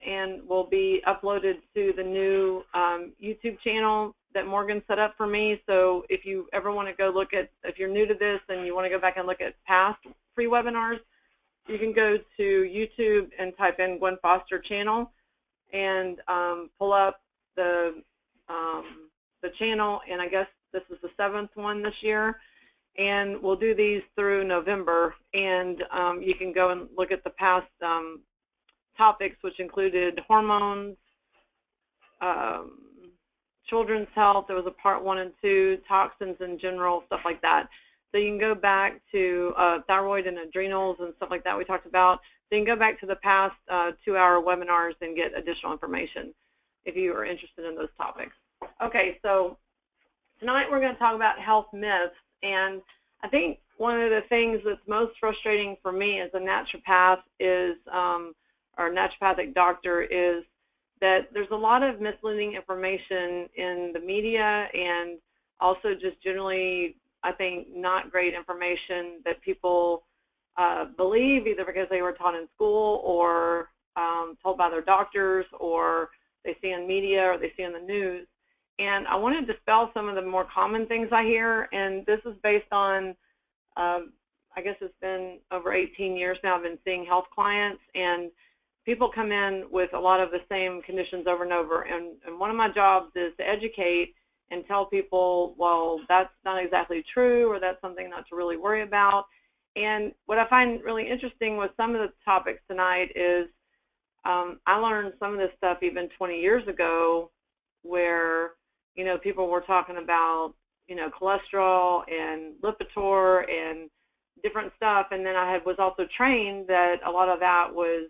and will be uploaded to the new YouTube channel that Morgan set up for me. So if you ever want to go look at, if you're new to this and you want to go back and look at past free webinars, you can go to YouTube and type in Gwen Foster channel and pull up the channel, and I guess this is the 7th one this year, and we'll do these through November, and you can go and look at the past topics, which included hormones, children's health. There was a part 1 and 2, toxins in general, stuff like that. So you can go back to thyroid and adrenals and stuff like that we talked about. So you can go back to the past 2-hour webinars and get additional information if you are interested in those topics. Okay, so tonight we're going to talk about health myths, and I think one of the things that's most frustrating for me as a naturopath is, or naturopathic doctor, is that there's a lot of misleading information in the media, and also just generally, I think, not great information that people believe, either because they were taught in school or told by their doctors, or they see in media or they see in the news. And I want to dispel some of the more common things I hear, and this is based on, I guess it's been over 18 years now I've been seeing health clients, and people come in with a lot of the same conditions over and over, and one of my jobs is to educate and tell people, well, that's not exactly true, or that's something not to really worry about. And what I find really interesting with some of the topics tonight is I learned some of this stuff even 20 years ago, where, you know, people were talking about, you know, cholesterol and Lipitor and different stuff, and then I was also trained that a lot of that was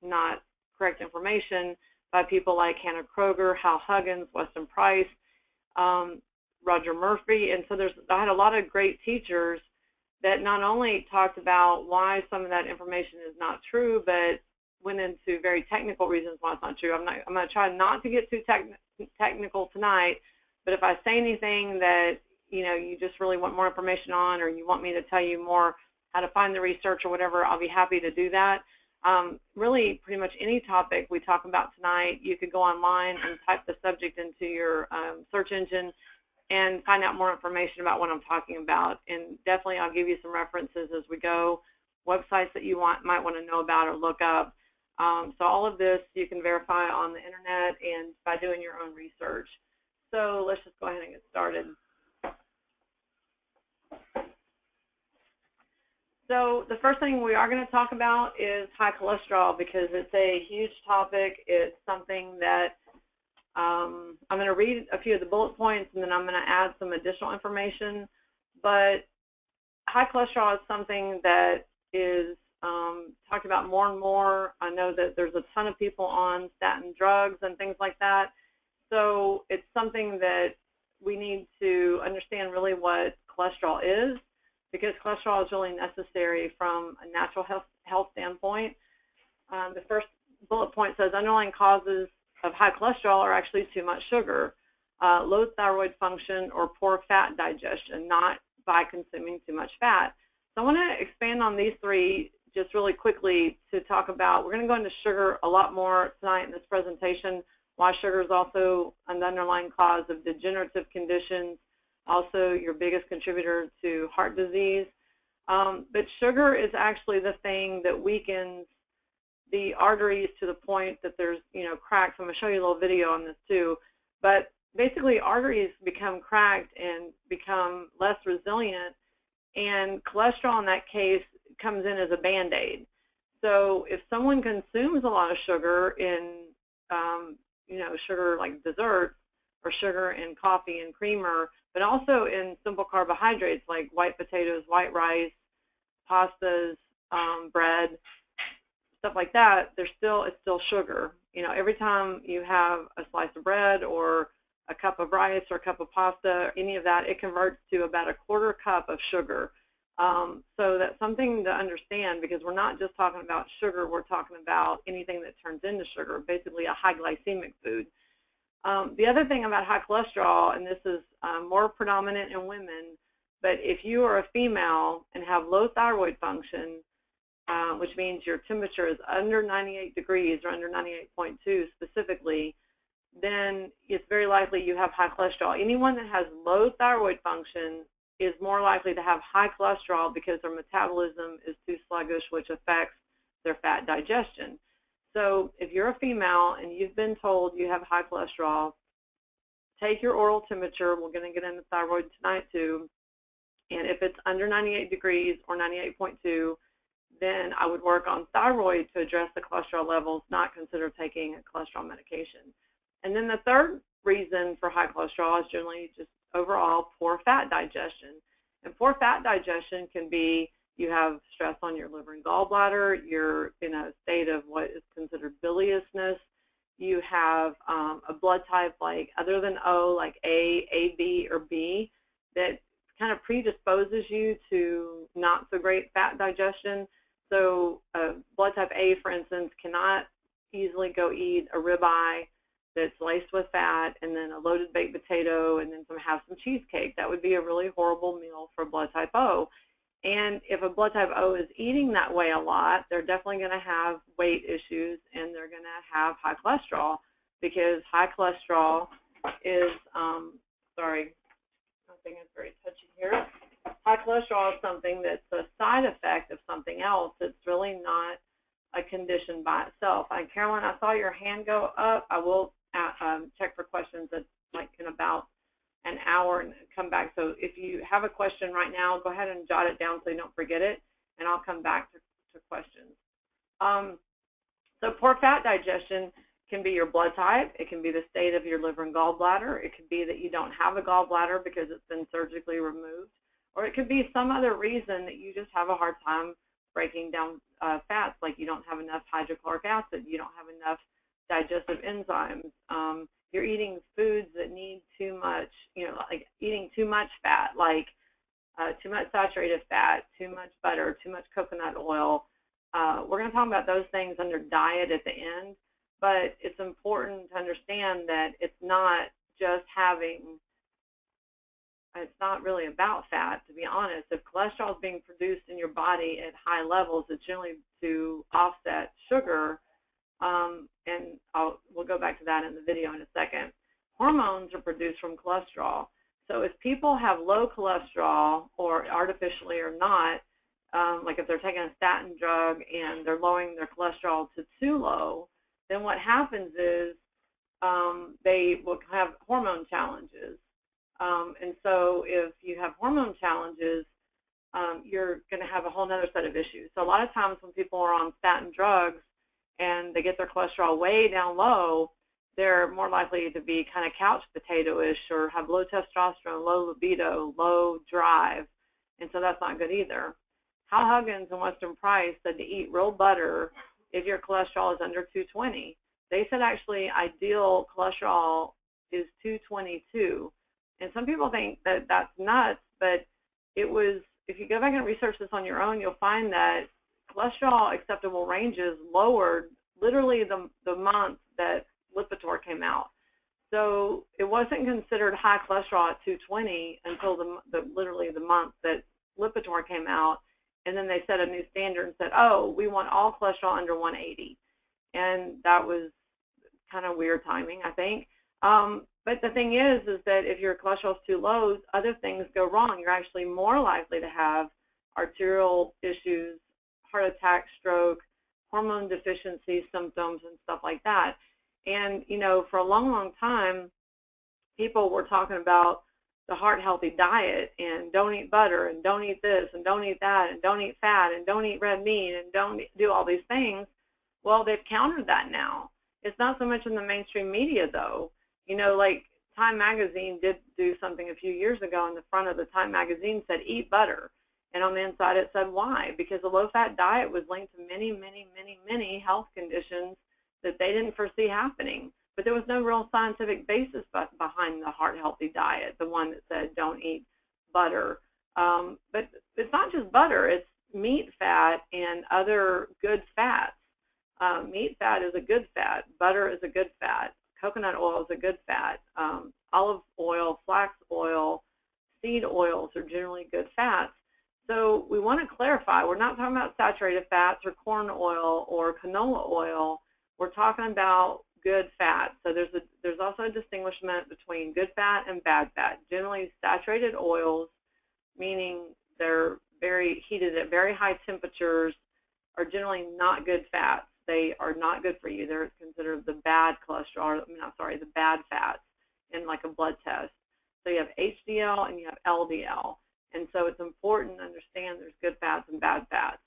not correct information by people like Hannah Kroger, Hal Huggins, Weston Price, Roger Murphy. And so I had a lot of great teachers that not only talked about why some of that information is not true, but went into very technical reasons why it's not true. I'm going to try not to get too technical tonight, but if I say anything that, you know, you just really want more information on, or you want me to tell you more how to find the research or whatever, I'll be happy to do that. Really, pretty much any topic we talk about tonight, you could go online and type the subject into your search engine and find out more information about what I'm talking about. And definitely I'll give you some references as we go, websites that you might want to know about or look up. So all of this you can verify on the internet and by doing your own research. So let's just go ahead and get started. So the first thing we are going to talk about is high cholesterol, because it's a huge topic. It's something that I'm going to read a few of the bullet points, and then I'm going to add some additional information. But high cholesterol is something that is talked about more and more. I know that there's a ton of people on statin drugs and things like that. So it's something that we need to understand really what cholesterol is, because cholesterol is really necessary from a natural health standpoint. The first bullet point says underlying causes of high cholesterol are actually too much sugar, low thyroid function, or poor fat digestion, not by consuming too much fat. So I want to expand on these three just really quickly to talk about. We're going to go into sugar a lot more tonight in this presentation, why sugar is also an underlying cause of degenerative conditions, also your biggest contributor to heart disease. But sugar is actually the thing that weakens the arteries to the point that there's, you know, cracks. I'm going to show you a little video on this too. But basically arteries become cracked and become less resilient, and cholesterol in that case comes in as a Band-Aid. So if someone consumes a lot of sugar in, you know, sugar like desserts, or sugar in coffee and creamer, but also in simple carbohydrates like white potatoes, white rice, pastas, bread, stuff like that, it's still sugar. You know, every time you have a slice of bread or a cup of rice or a cup of pasta, or any of that, it converts to about a quarter cup of sugar. So that's something to understand, because we're not just talking about sugar, we're talking about anything that turns into sugar, basically a high glycemic food. The other thing about high cholesterol, and this is more predominant in women, but if you are a female and have low thyroid function, which means your temperature is under 98 degrees or under 98.2 specifically, then it's very likely you have high cholesterol. Anyone that has low thyroid function is more likely to have high cholesterol because their metabolism is too sluggish, which affects their fat digestion. So if you're a female and you've been told you have high cholesterol, take your oral temperature. We're going to get into thyroid tonight too. And if it's under 98 degrees or 98.2, then I would work on thyroid to address the cholesterol levels, not consider taking a cholesterol medication. And then the third reason for high cholesterol is generally just overall poor fat digestion. And poor fat digestion can be you have stress on your liver and gallbladder, you're in a state of what is considered biliousness, you have a blood type like other than O, like A, B, or B, that kind of predisposes you to not so great fat digestion. So blood type A, for instance, cannot easily go eat a ribeye that's laced with fat and then a loaded baked potato and then have some cheesecake. That would be a really horrible meal for blood type O. And if a blood type O is eating that way a lot, they're definitely going to have weight issues and they're going to have high cholesterol, because high cholesterol is, sorry, I think it's very touchy here. High cholesterol is something that's a side effect of something else. It's really not a condition by itself. And Carolyn, I saw your hand go up. I will check for questions in about an hour and come back. So if you have a question right now, go ahead and jot it down so you don't forget it, and I'll come back to questions. So poor fat digestion can be your blood type. It can be the state of your liver and gallbladder. It could be that you don't have a gallbladder because it's been surgically removed. Or it could be some other reason that you just have a hard time breaking down fats, like you don't have enough hydrochloric acid, you don't have enough digestive enzymes. You're eating foods that need too much, like eating too much fat, like too much saturated fat, too much butter, too much coconut oil. We're going to talk about those things under diet at the end, but it's important to understand that it's not just it's not really about fat, to be honest. If cholesterol is being produced in your body at high levels, it's generally to offset sugar, and we'll go back to that in the video in a second. Hormones are produced from cholesterol. So if people have low cholesterol, or artificially or not, like if they're taking a statin drug and they're lowering their cholesterol to too low, then what happens is they will have hormone challenges. And so if you have hormone challenges, you're going to have a whole other set of issues. So a lot of times when people are on statin drugs and they get their cholesterol way down low, they're more likely to be kind of couch potato-ish or have low testosterone, low libido, low drive, and so that's not good either. Hal Huggins and Weston Price said to eat real butter if your cholesterol is under 220. They said actually ideal cholesterol is 222. And some people think that that's nuts, but it was, if you go back and research this on your own, you'll find that cholesterol acceptable ranges lowered literally the month that Lipitor came out. So it wasn't considered high cholesterol at 220 until literally the month that Lipitor came out, and then they set a new standard and said, oh, we want all cholesterol under 180. And that was kind of weird timing, I think. But the thing is that if your cholesterol is too low, other things go wrong. You're actually more likely to have arterial issues, heart attack, stroke, hormone deficiency symptoms, and stuff like that. And, for a long, long time, people were talking about the heart-healthy diet and don't eat butter and don't eat this and don't eat that and don't eat fat and don't eat red meat and don't do all these things. Well, they've countered that now. It's not so much in the mainstream media, though. Like Time Magazine did do something a few years ago, and the front of the Time Magazine said, eat butter. And on the inside it said, why? Because the low-fat diet was linked to many, many, many, many health conditions that they didn't foresee happening. But there was no real scientific basis behind the heart-healthy diet, the one that said don't eat butter. But it's not just butter. It's meat fat and other good fats. Meat fat is a good fat. Butter is a good fat. Coconut oil is a good fat. Olive oil, flax oil, seed oils are generally good fats. So we want to clarify, we're not talking about saturated fats or corn oil or canola oil. We're talking about good fat. So there's also a distinguishment between good fat and bad fat. Generally, saturated oils, meaning they're very heated at very high temperatures, are generally not good fats. They are not good for you. They're considered the bad cholesterol, the bad fats in like a blood test. So you have HDL and you have LDL. And so it's important to understand there's good fats and bad fats.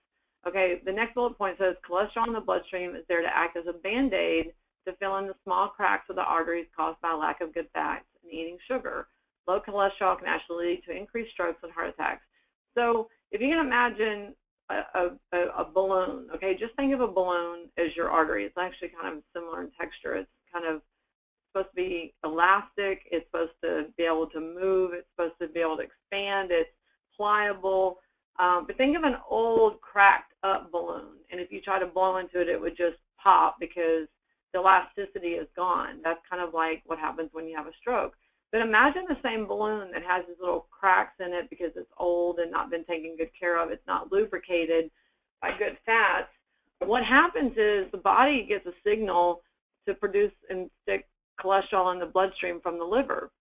Okay, the next bullet point says cholesterol in the bloodstream is there to act as a Band-Aid to fill in the small cracks of the arteries caused by lack of good fats and eating sugar. Low cholesterol can actually lead to increased strokes and heart attacks. So if you can imagine a balloon, okay, just think of a balloon as your artery. It's actually kind of similar in texture. It's kind of supposed to be elastic. It's supposed to be able to move. It's supposed to be able to expand. It's pliable. But think of an old, cracked up balloon. And if you try to blow into it, it would just pop because the elasticity is gone. That's kind of like what happens when you have a stroke. But imagine the same balloon that has these little cracks in it because it's old and not been taken good care of. It's not lubricated by good fats. What happens is the body gets a signal to produce and stick cholesterol in the bloodstream from the liver.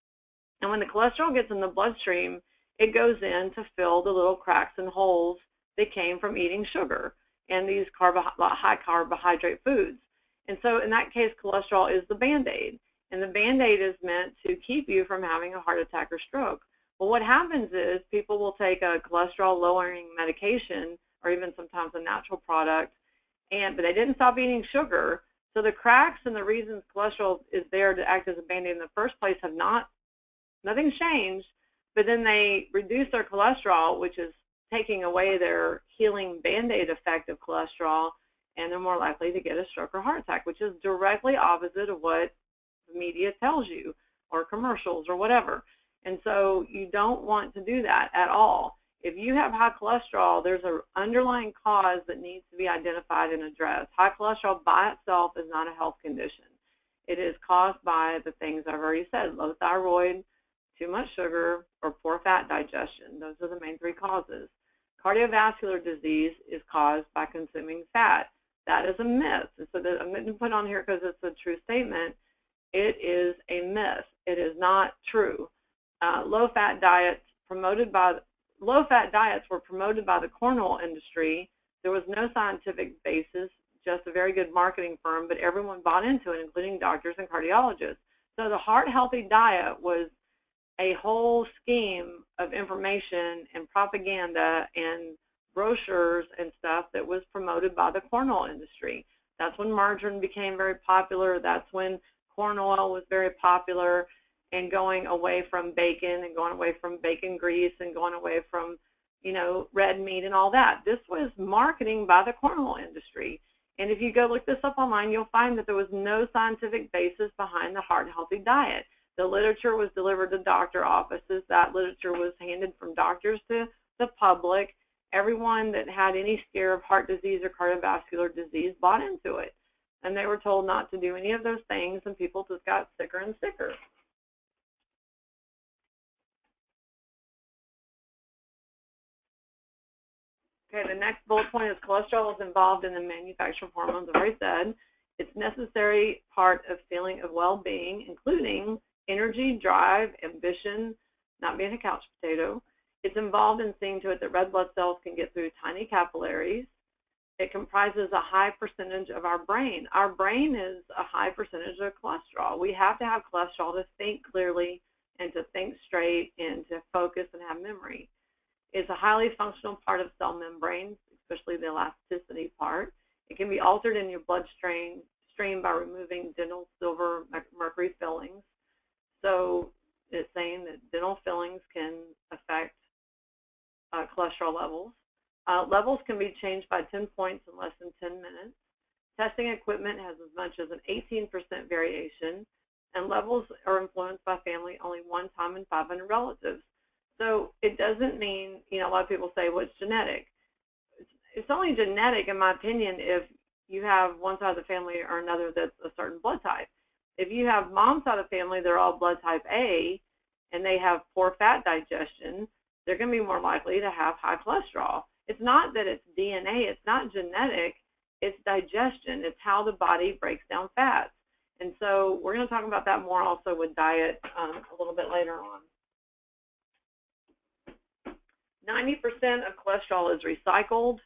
And when the cholesterol gets in the bloodstream, it goes in to fill the little cracks and holes that came from eating sugar and these high carbohydrate foods. And so in that case, cholesterol is the Band-Aid. And the Band-Aid is meant to keep you from having a heart attack or stroke. Well, what happens is people will take a cholesterol-lowering medication or even sometimes a natural product, but they didn't stop eating sugar. So the cracks and the reasons cholesterol is there to act as a Band-Aid in the first place have nothing's changed, but then they reduce their cholesterol, which is taking away their healing Band-Aid effect of cholesterol, and they're more likely to get a stroke or heart attack, which is directly opposite of what the media tells you or commercials or whatever. And so you don't want to do that at all. If you have high cholesterol, there's an underlying cause that needs to be identified and addressed. High cholesterol by itself is not a health condition. It is caused by the things I've already said, low thyroid, too much sugar, or poor fat digestion. Those are the main three causes. Cardiovascular disease is caused by consuming fat. That is a myth. And so I'm going to put on here because it's a true statement. It is a myth. It is not true. Low-fat diets were promoted by the corn oil industry. There was no scientific basis, just a very good marketing firm, but everyone bought into it, including doctors and cardiologists. So the heart-healthy diet was a whole scheme of information and propaganda and brochures and stuff that was promoted by the corn oil industry. That's when margarine became very popular. That's when corn oil was very popular, and going away from bacon and going away from bacon grease and going away from, red meat and all that. This was marketing by the corn oil industry. And if you go look this up online, you'll find that there was no scientific basis behind the heart-healthy diet. The literature was delivered to doctor offices. That literature was handed from doctors to the public. Everyone that had any scare of heart disease or cardiovascular disease bought into it. And they were told not to do any of those things, and people just got sicker and sicker. Okay, the next bullet point is cholesterol is involved in the manufacture of hormones. I've already said it's a necessary part of feeling of well-being, including energy, drive, ambition, not being a couch potato. It's involved in seeing to it that red blood cells can get through tiny capillaries. It comprises a high percentage of our brain. Our brain is a high percentage of cholesterol. We have to have cholesterol to think clearly and to think straight and to focus and have memory. It's a highly functional part of cell membranes, especially the elasticity part. It can be altered in your bloodstream by removing dental silver mercury fillings. So it's saying that dental fillings can affect cholesterol levels. Levels can be changed by 10 points in less than 10 minutes. Testing equipment has as much as an 18% variation, and levels are influenced by family only one time in 500 relatives. So it doesn't mean, a lot of people say, well, it's genetic. It's only genetic, in my opinion, if you have one side of the family or another that's a certain blood type. If you have mom's side of the family, they're all blood type A, and they have poor fat digestion, they're going to be more likely to have high cholesterol. It's not that it's DNA, it's not genetic, it's digestion. It's how the body breaks down fats. And so we're going to talk about that more also with diet a little bit later on. 90% of cholesterol is recycled,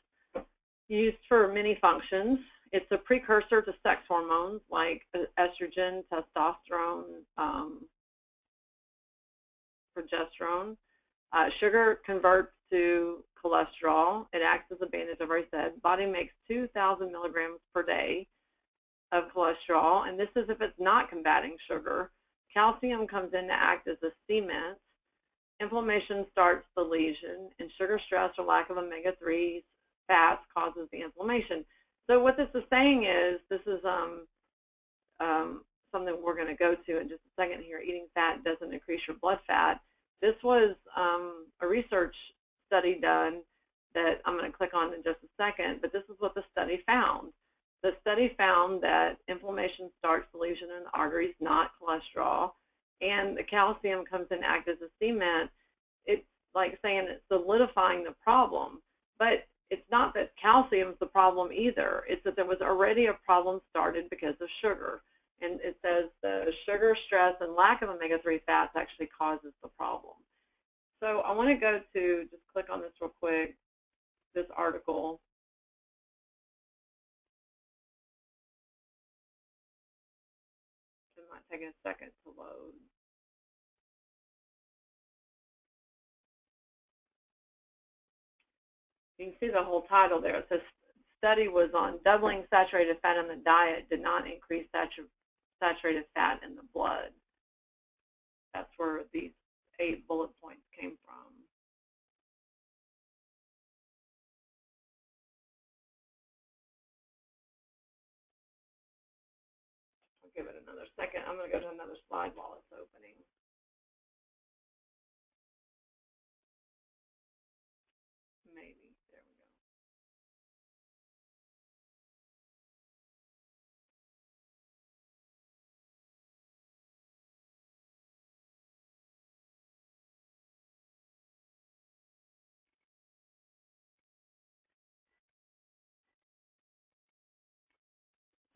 used for many functions. It's a precursor to sex hormones like estrogen, testosterone, progesterone. Sugar converts to cholesterol. It acts as a bandage, I've already said. Body makes 2,000 milligrams per day of cholesterol, and this is if it's not combating sugar. Calcium comes in to act as a cement. Inflammation starts the lesion, and sugar stress or lack of omega-3 fats causes the inflammation. So what this is saying is, this is something we're going to go to in just a second here. Eating fat doesn't increase your blood fat. This was a research study done that I'm going to click on in just a second, but this is what the study found. The study found that inflammation starts the lesion in the arteries, not cholesterol, and the calcium comes in to act as a cement. It's like saying it's solidifying the problem, but it's not that calcium is the problem either. It's that there was already a problem started because of sugar. And it says the sugar, stress, and lack of omega-3 fats actually causes the problem. So I want to go to, just click on this real quick, this article. It might take a second to load. You can see the whole title there. It says, study was on doubling saturated fat in the diet did not increase saturated fat in the blood. That's where these 8 bullet points came from. I'll give it another second. I'm going to go to another slide while it's opening. Maybe. There we go.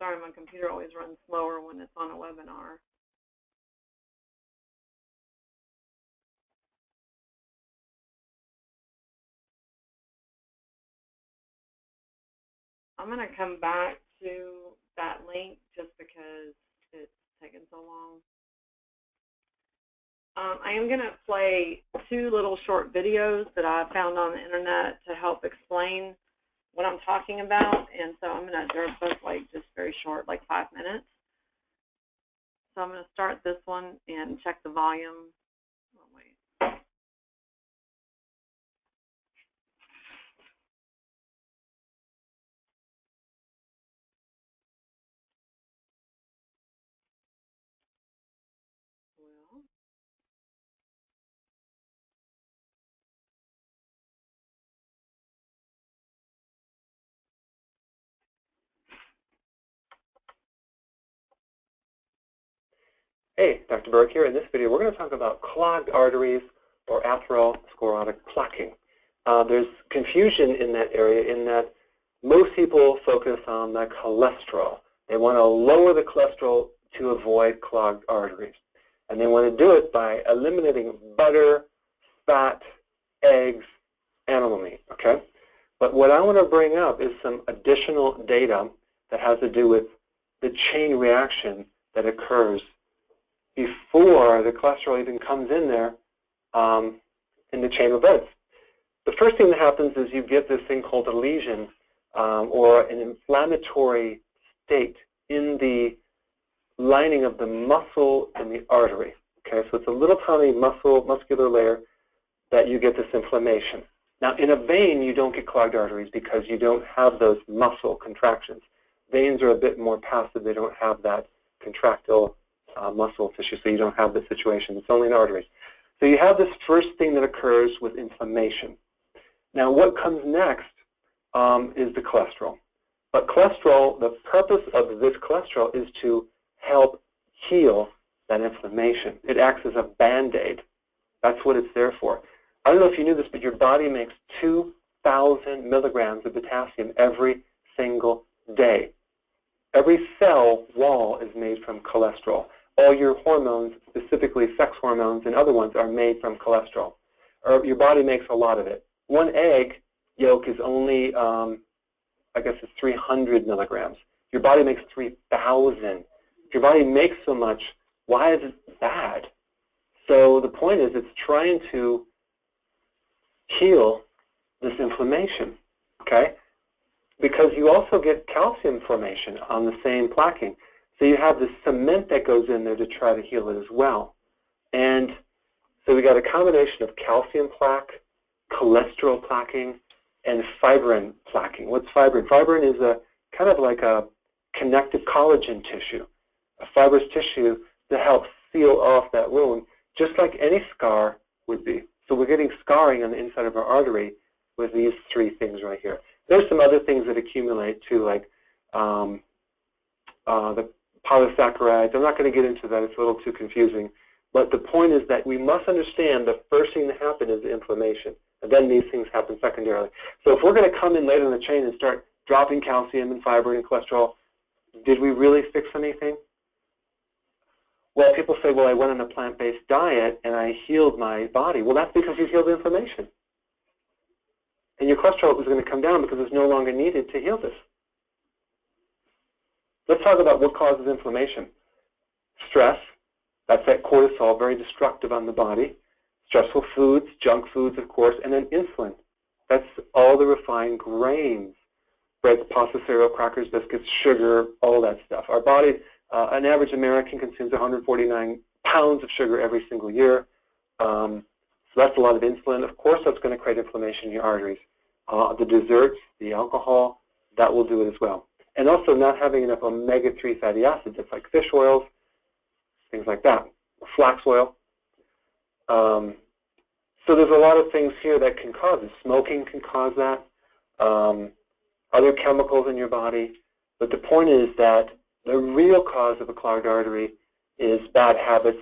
Sorry, my computer always runs slower when it's on a webinar. I'm going to come back to that link just because it's taken so long. I am going to play 2 little short videos that I found on the internet to help explain what I'm talking about, and so I'm going to, they're both like just very short, like 5 minutes. So I'm going to start this one and check the volume. Oh, wait. Well, Hey, Dr. Berg here. In this video, we're going to talk about clogged arteries or atherosclerotic plaquing. There's confusion in that area in that most people focus on the cholesterol. They want to lower the cholesterol to avoid clogged arteries. And they want to do it by eliminating butter, fat, eggs, animal meat, okay? But what I want to bring up is some additional data that has to do with the chain reaction that occurs before the cholesterol even comes in there in the chain of events. The first thing that happens is you get this thing called a lesion or an inflammatory state in the lining of the muscle and the artery. Okay, so it's a little tiny muscular layer that you get this inflammation. Now, in a vein, you don't get clogged arteries because you don't have those muscle contractions. Veins are a bit more passive. They don't have that contractile muscle tissue, so you don't have the situation. It's only in arteries. So you have this first thing that occurs with inflammation. Now, what comes next is the cholesterol. But cholesterol, the purpose of this cholesterol is to help heal that inflammation. It acts as a Band-Aid. That's what it's there for. I don't know if you knew this, but your body makes 2,000 milligrams of potassium every single day. Every cell wall is made from cholesterol. All your hormones, specifically sex hormones and other ones, are made from cholesterol. Or your body makes a lot of it. One egg yolk is only, I guess it's 300 milligrams. Your body makes 3,000. If your body makes so much, why is it bad? So the point is, it's trying to heal this inflammation, okay? Because you also get calcium formation on the same plaquing. So you have this cement that goes in there to try to heal it as well. And so we got a combination of calcium plaque, cholesterol plaquing, and fibrin plaquing. What's fibrin? Fibrin is a kind of like a connective collagen tissue, a fibrous tissue that helps seal off that wound, just like any scar would be. So we're getting scarring on the inside of our artery with these three things right here. There's some other things that accumulate too, like the polysaccharides. I'm not going to get into that. It's a little too confusing. But the point is that we must understand the first thing that happens is the inflammation. And then these things happen secondarily. So if we're going to come in later in the chain and start dropping calcium and fiber and cholesterol, did we really fix anything? Well, people say, well, I went on a plant-based diet and I healed my body. Well, that's because you healed the inflammation. And your cholesterol is going to come down because it's no longer needed to heal this. Let's talk about what causes inflammation. Stress, that's that cortisol, very destructive on the body. Stressful foods, junk foods, of course, and then insulin. That's all the refined grains, breads, pasta, cereal, crackers, biscuits, sugar, all that stuff. Our body, an average American consumes 149 pounds of sugar every single year. So that's a lot of insulin. Of course, that's going to create inflammation in your arteries. The desserts, the alcohol, that will do it as well. And also not having enough omega-3 fatty acids, that's like fish oils, things like that, flax oil. So there's a lot of things here that can cause it. Smoking can cause that, other chemicals in your body. But the point is that the real cause of a clogged artery is bad habits,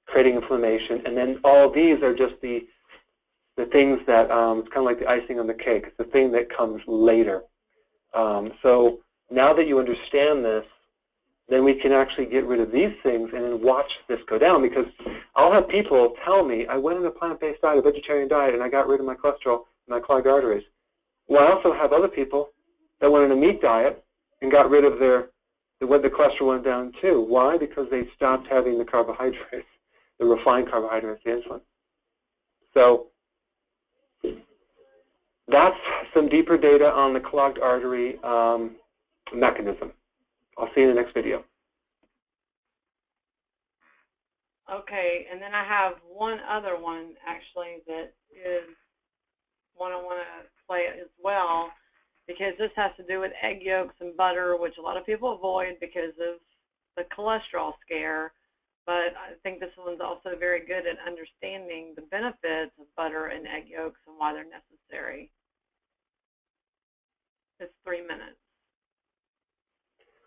creating inflammation, and then all these are just the things that, it's kind of like the icing on the cake. It's the thing that comes later. So now that you understand this, then we can actually get rid of these things and then watch this go down, because I'll have people tell me, I went on a plant-based diet, a vegetarian diet, and I got rid of my cholesterol and my clogged arteries. Well, I also have other people that went on a meat diet and got rid of the cholesterol went down too. Why? Because they stopped having the carbohydrates, the refined carbohydrates, the insulin. So that's some deeper data on the clogged artery mechanism. I'll see you in the next video. Okay, and then I have one other one actually that is one I want to play as well, because this has to do with egg yolks and butter, which a lot of people avoid because of the cholesterol scare. But I think this one's also very good at understanding the benefits of butter and egg yolks and why they're necessary. It's 3 minutes.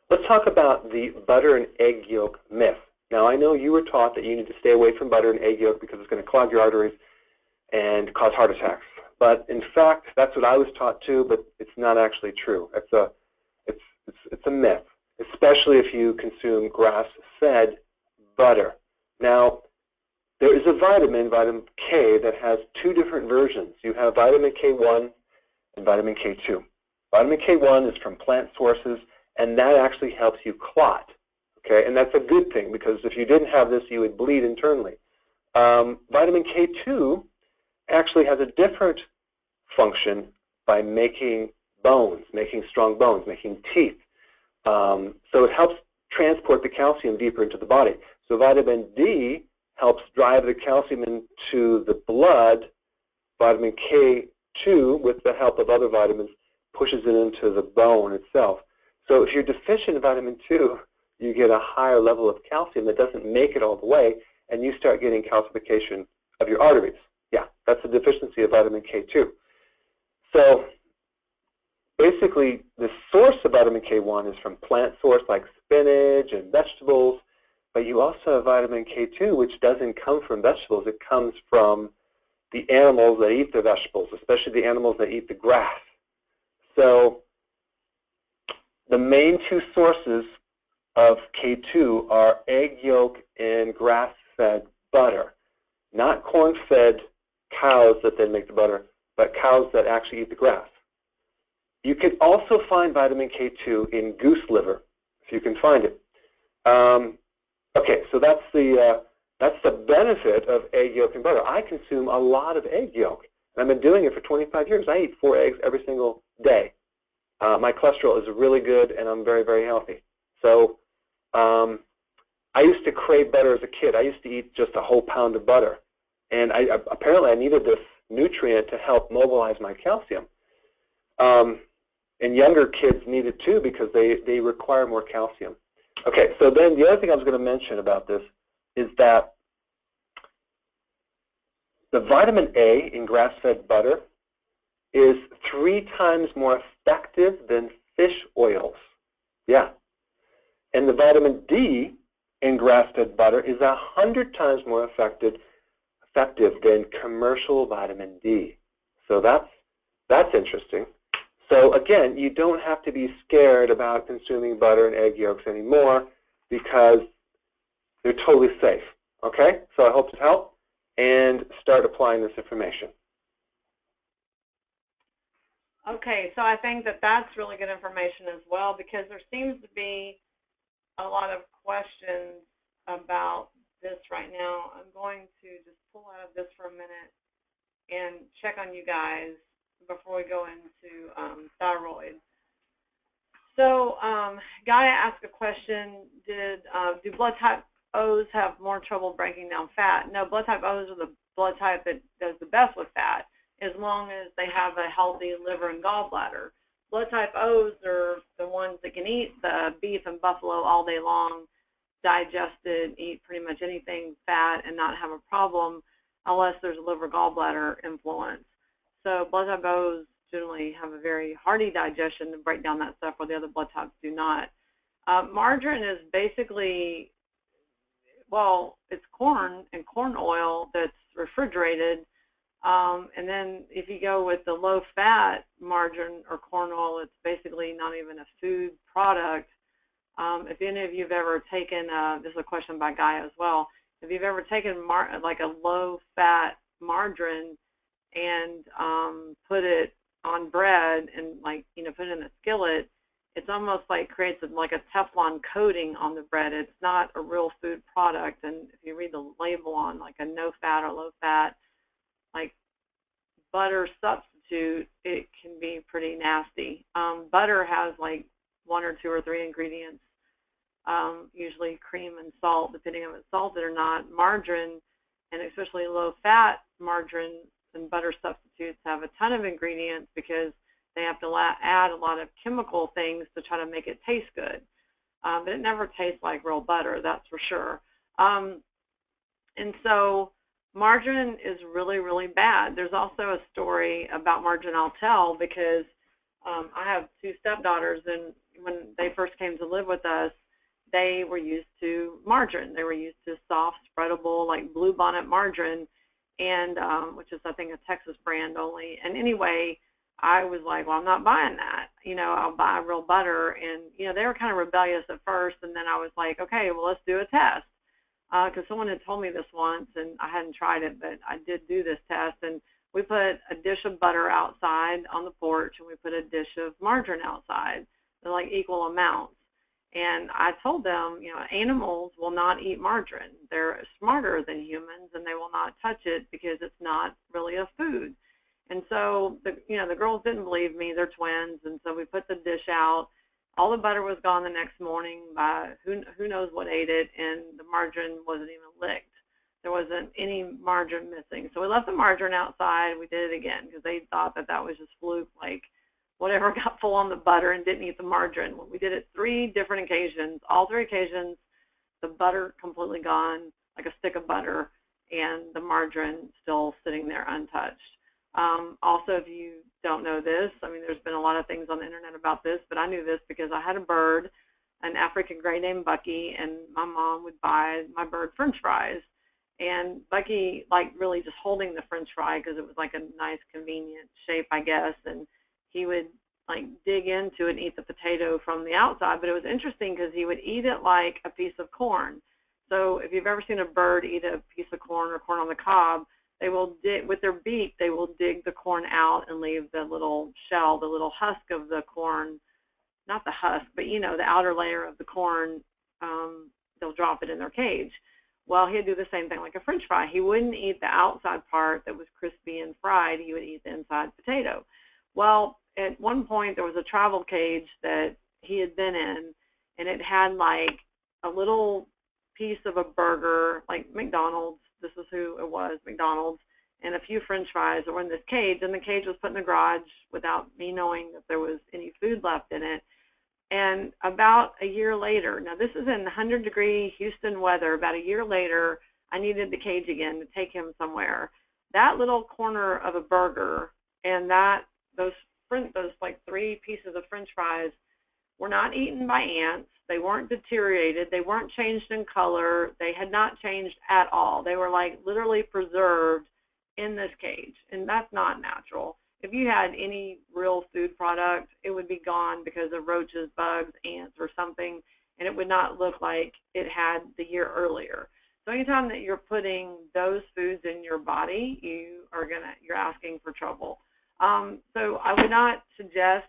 Let's talk about the butter and egg yolk myth. Now, I know you were taught that you need to stay away from butter and egg yolk because it's going to clog your arteries and cause heart attacks. But in fact, that's what I was taught too, but it's not actually true. It's a myth, especially if you consume grass-fed butter. Now, there is a vitamin, vitamin K, that has two different versions. You have vitamin K1 and vitamin K2. Vitamin K1 is from plant sources, and that actually helps you clot. Okay, and that's a good thing, because if you didn't have this, you would bleed internally. Vitamin K2 actually has a different function by making bones, making strong bones, making teeth. So it helps transport the calcium deeper into the body. So vitamin D helps drive the calcium into the blood. Vitamin K2, with the help of other vitamins, pushes it into the bone itself. So if you're deficient in vitamin 2, you get a higher level of calcium that doesn't make it all the way, and you start getting calcification of your arteries. Yeah, that's a deficiency of vitamin K2. So basically, the source of vitamin K1 is from plant source like spinach and vegetables, but you also have vitamin K2, which doesn't come from vegetables. It comes from the animals that eat the vegetables, especially the animals that eat the grass. So the main two sources of K2 are egg yolk and grass-fed butter, not corn-fed cows that then make the butter, but cows that actually eat the grass. You can also find vitamin K2 in goose liver, if you can find it. Okay, so that's the benefit of egg yolk and butter. I consume a lot of egg yolk, and I've been doing it for 25 years. I eat 4 eggs every single day. My cholesterol is really good, and I'm very, very healthy. So I used to crave butter as a kid. I used to eat just a whole pound of butter, and apparently I needed this nutrient to help mobilize my calcium. And younger kids need it too because they require more calcium. Okay, so then the other thing I was going to mention about this is that the vitamin A in grass-fed butter is 3 times more effective than fish oils. Yeah. And the vitamin D in grass-fed butter is 100 times more effective than commercial vitamin D. So that's interesting. So again, you don't have to be scared about consuming butter and egg yolks anymore because they're totally safe. Okay? So I hope to help and start applying this information. Okay, so I think that that's really good information as well because there seems to be a lot of questions about this right now. I'm going to just pull out of this for a minute and check on you guys before we go into thyroid. So Gaia asked a question, do blood type O's have more trouble breaking down fat? No, blood type O's are the blood type that does the best with fat as long as they have a healthy liver and gallbladder. Blood type O's are the ones that can eat the beef and buffalo all day long, digest it, eat pretty much anything fat and not have a problem unless there's a liver gallbladder influence. So blood type O's generally have a very hearty digestion to break down that stuff where the other blood types do not. Margarine is basically, well, it's corn and corn oil that's refrigerated. And then if you go with the low-fat margarine or corn oil, it's basically not even a food product. If any of you have ever taken, this is a question by Gaia as well, if you've ever taken like a low-fat margarine and put it on bread and like, put it in a skillet, it's almost like creates like a Teflon coating on the bread. It's not a real food product. And if you read the label on like a no-fat or low-fat, like butter substitute, it can be pretty nasty. Butter has like 1 or 2 or 3 ingredients, usually cream and salt, depending on if it's salted or not. Margarine, and especially low-fat margarine and butter substitutes, have a ton of ingredients because they have to add a lot of chemical things to try to make it taste good. But it never tastes like real butter, that's for sure. And so margarine is really, really bad. There's also a story about margarine I'll tell because I have 2 stepdaughters, and when they first came to live with us, they were used to margarine. They were used to soft, spreadable, like Blue Bonnet margarine, and which is, I think, a Texas brand only. And anyway, I was like, well, I'm not buying that. I'll buy real butter. And, they were kind of rebellious at first, and then I was like, okay, well, let's do a test. Because someone had told me this once, and I hadn't tried it, but I did do this test. And we put a dish of butter outside on the porch, and we put a dish of margarine outside. They're like equal amounts. And I told them, animals will not eat margarine. They're smarter than humans, and they will not touch it because it's not really a food. And so, the girls didn't believe me. They're twins, and so we put the dish out. All the butter was gone the next morning by who knows what ate it, and the margarine wasn't even licked. There wasn't any margarine missing. So we left the margarine outside. We did it again because they thought that was just fluke, like whatever got full on the butter and didn't eat the margarine. We did it 3 different occasions. All 3 occasions, the butter completely gone, like a stick of butter, and the margarine still sitting there untouched. Also, if you don't know this, I mean, there's been a lot of things on the internet about this, but I knew this because I had a bird, an African gray named Bucky, and my mom would buy my bird French fries. and Bucky liked really just holding the French fry because it was like a nice, convenient shape, I guess, and he would like dig into it and eat the potato from the outside. But it was interesting because he would eat it like a piece of corn. So if you've ever seen a bird eat a piece of corn or corn on the cob, they will dig with their beak. They will dig the corn out and leave the little shell, the little husk of the corn, not the husk, but you know, the outer layer of the corn. They'll drop it in their cage. Well, he'd do the same thing like a French fry. He wouldn't eat the outside part that was crispy and fried. He would eat the inside potato. Well, at one point there was a travel cage that he had been in, and it had like a little piece of a burger, like McDonald's. This is who it was, McDonald's, and a few French fries that were in this cage. And the cage was put in the garage without me knowing that there was any food left in it. And about a year later, now this is in 100-degree Houston weather, about a year later, I needed the cage again to take him somewhere. That little corner of a burger and those like 3 pieces of French fries were not eaten by ants. They weren't deteriorated. They weren't changed in color. They had not changed at all. They were like literally preserved in this cage, and that's not natural. If you had any real food product, it would be gone because of roaches, bugs, ants, or something, and it would not look like it had the year earlier. So anytime that you're putting those foods in your body, you're asking for trouble. So I would not suggest.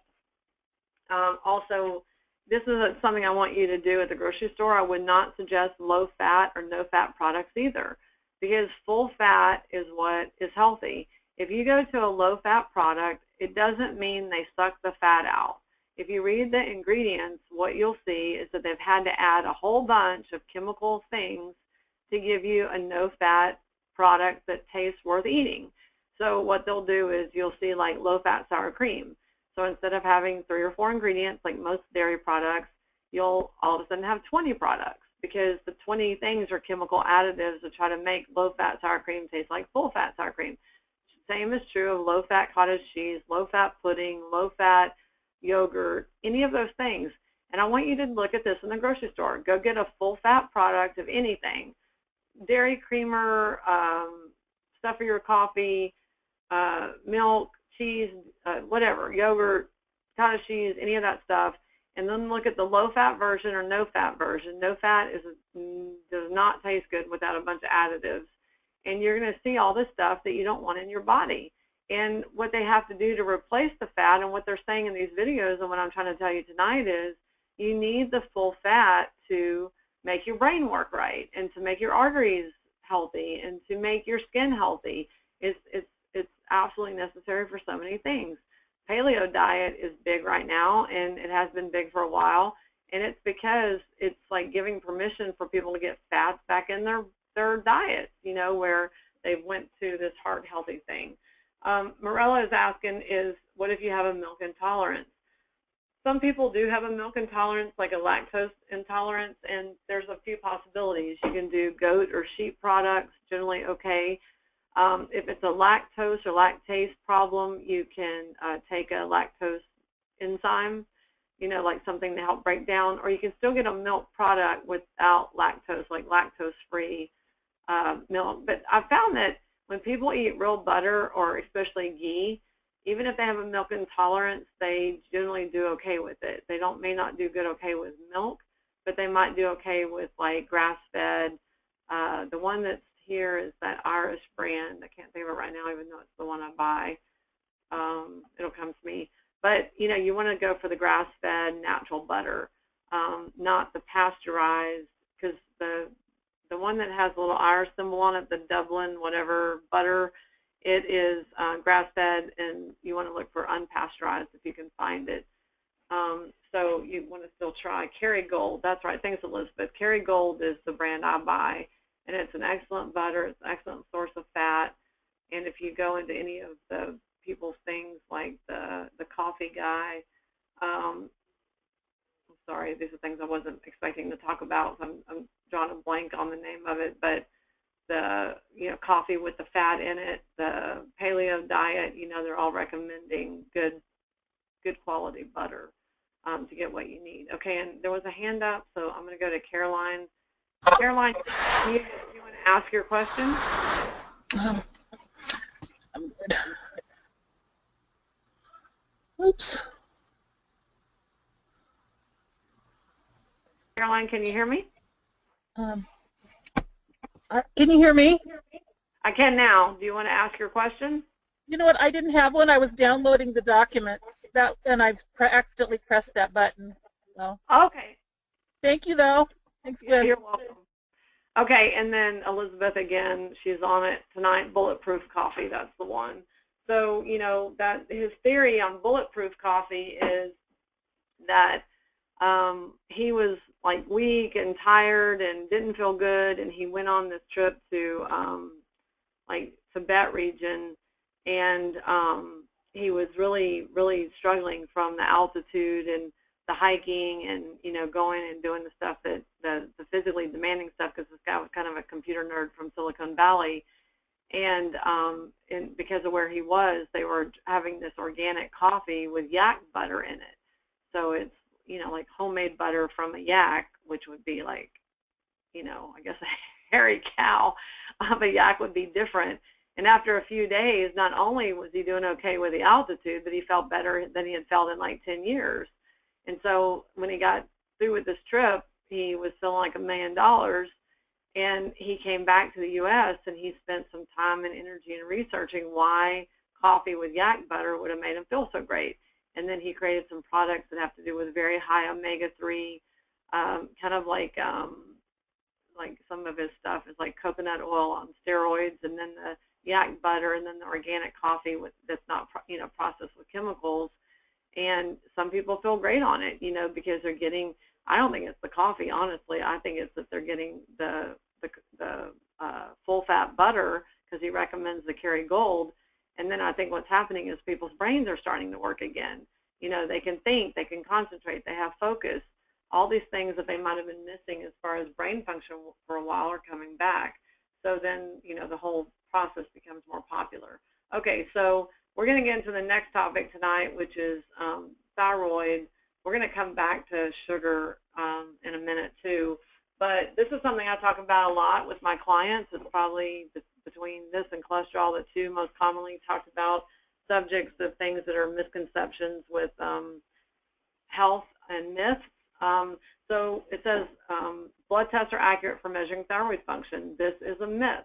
Also, this is something I want you to do at the grocery store. I would not suggest low-fat or no-fat products either, because full fat is what is healthy. If you go to a low-fat product, it doesn't mean they suck the fat out. If you read the ingredients, what you'll see is that they've had to add a whole bunch of chemical things to give you a no-fat product that tastes worth eating. So what they'll do is you'll see like low-fat sour cream. So instead of having 3 or 4 ingredients like most dairy products, you'll all of a sudden have 20 products, because the 20 things are chemical additives to try to make low-fat sour cream taste like full-fat sour cream. Same is true of low-fat cottage cheese, low-fat pudding, low-fat yogurt, any of those things. And I want you to look at this in the grocery store. Go get a full-fat product of anything, dairy creamer, stuff for your coffee, milk, cheese, whatever, yogurt, cottage cheese, any of that stuff, and then look at the low-fat version or no-fat version. No-fat does not taste good without a bunch of additives. And you're going to see all this stuff that you don't want in your body. And what they have to do to replace the fat, and what they're saying in these videos, and what I'm trying to tell you tonight is, you need the full fat to make your brain work right, and to make your arteries healthy, and to make your skin healthy. It's absolutely necessary for so many things. Paleo diet is big right now, and it has been big for a while, and it's because it's like giving permission for people to get fats back in their diet, you know, where they went to this heart healthy thing. Morella is asking, what if you have a milk intolerance? Some people do have a milk intolerance, like a lactose intolerance, and there's a few possibilities. You can do goat or sheep products, generally okay. If it's a lactose or lactase problem, you can take a lactose enzyme, you know, like something to help break down, or you can still get a milk product without lactose, like lactose-free milk. But I found that when people eat real butter, or especially ghee, even if they have a milk intolerance, they generally do okay with it. They may not do good okay with milk, but they might do okay with like grass-fed. The one that's here is that Irish brand. I can't think of it right now, even though it's the one I buy. It'll come to me. But you know, you want to go for the grass-fed natural butter, not the pasteurized, because the one that has a little Irish symbol on it, the Dublin whatever butter, it is grass-fed, and you want to look for unpasteurized if you can find it. So you want to still try Kerrygold. That's right. Thanks, Elizabeth. Kerrygold is the brand I buy, and it's an excellent butter. It's an excellent source of fat. And if you go into any of the people's things, like the coffee guy, I'm sorry, these are things I wasn't expecting to talk about. So I'm drawing a blank on the name of it, but the coffee with the fat in it, the paleo diet, they're all recommending good quality butter to get what you need. Okay, and there was a hand up, so I'm going to go to Caroline. Caroline, you want to to ask your question? I'm good. Oops. Caroline, can you hear me? Can you hear me? I can now. Do you want to ask your question? You know what? I didn't have one. I was downloading the documents, and I accidentally pressed that button. So. Okay. Thank you, though. Thanks, Gwen. You're welcome. Okay, and then Elizabeth again, she's on it tonight. Bulletproof coffee, that's the one. So, you know, that his theory on bulletproof coffee is that he was like weak and tired and didn't feel good, and he went on this trip to like Tibet region, and he was really struggling from the altitude and the hiking and, you know, going and doing the stuff that the physically demanding stuff, because this guy was kind of a computer nerd from Silicon Valley, and because of where he was, they were having this organic coffee with yak butter in it. So it's, you know, like homemade butter from a yak, which would be like, you know, I guess a hairy cow. A yak would be different. And after a few days, not only was he doing okay with the altitude, but he felt better than he had felt in like 10 years. And so when he got through with this trip, he was feeling like $1 million. And he came back to the U.S. and he spent some time and energy in researching why coffee with yak butter would have made him feel so great. And then he created some products that have to do with very high omega-3, kind of like some of his stuff is like coconut oil on steroids, and then the yak butter, and then the organic coffee that's not, you know, processed with chemicals. And some people feel great on it, you know, because they're getting, I don't think it's the coffee, honestly. I think it's that they're getting the full-fat butter, because he recommends the Kerrygold. And then I think what's happening is people's brains are starting to work again. You know, they can think, they can concentrate, they have focus. All these things that they might have been missing as far as brain function for a while are coming back. So then, you know, the whole process becomes more popular. Okay, so we're going to get into the next topic tonight, which is thyroid. We're going to come back to sugar in a minute too. But this is something I talk about a lot with my clients. It's probably between this and cholesterol the two most commonly talked about subjects of things that are misconceptions with health and myths. So it says blood tests are accurate for measuring thyroid function. This is a myth.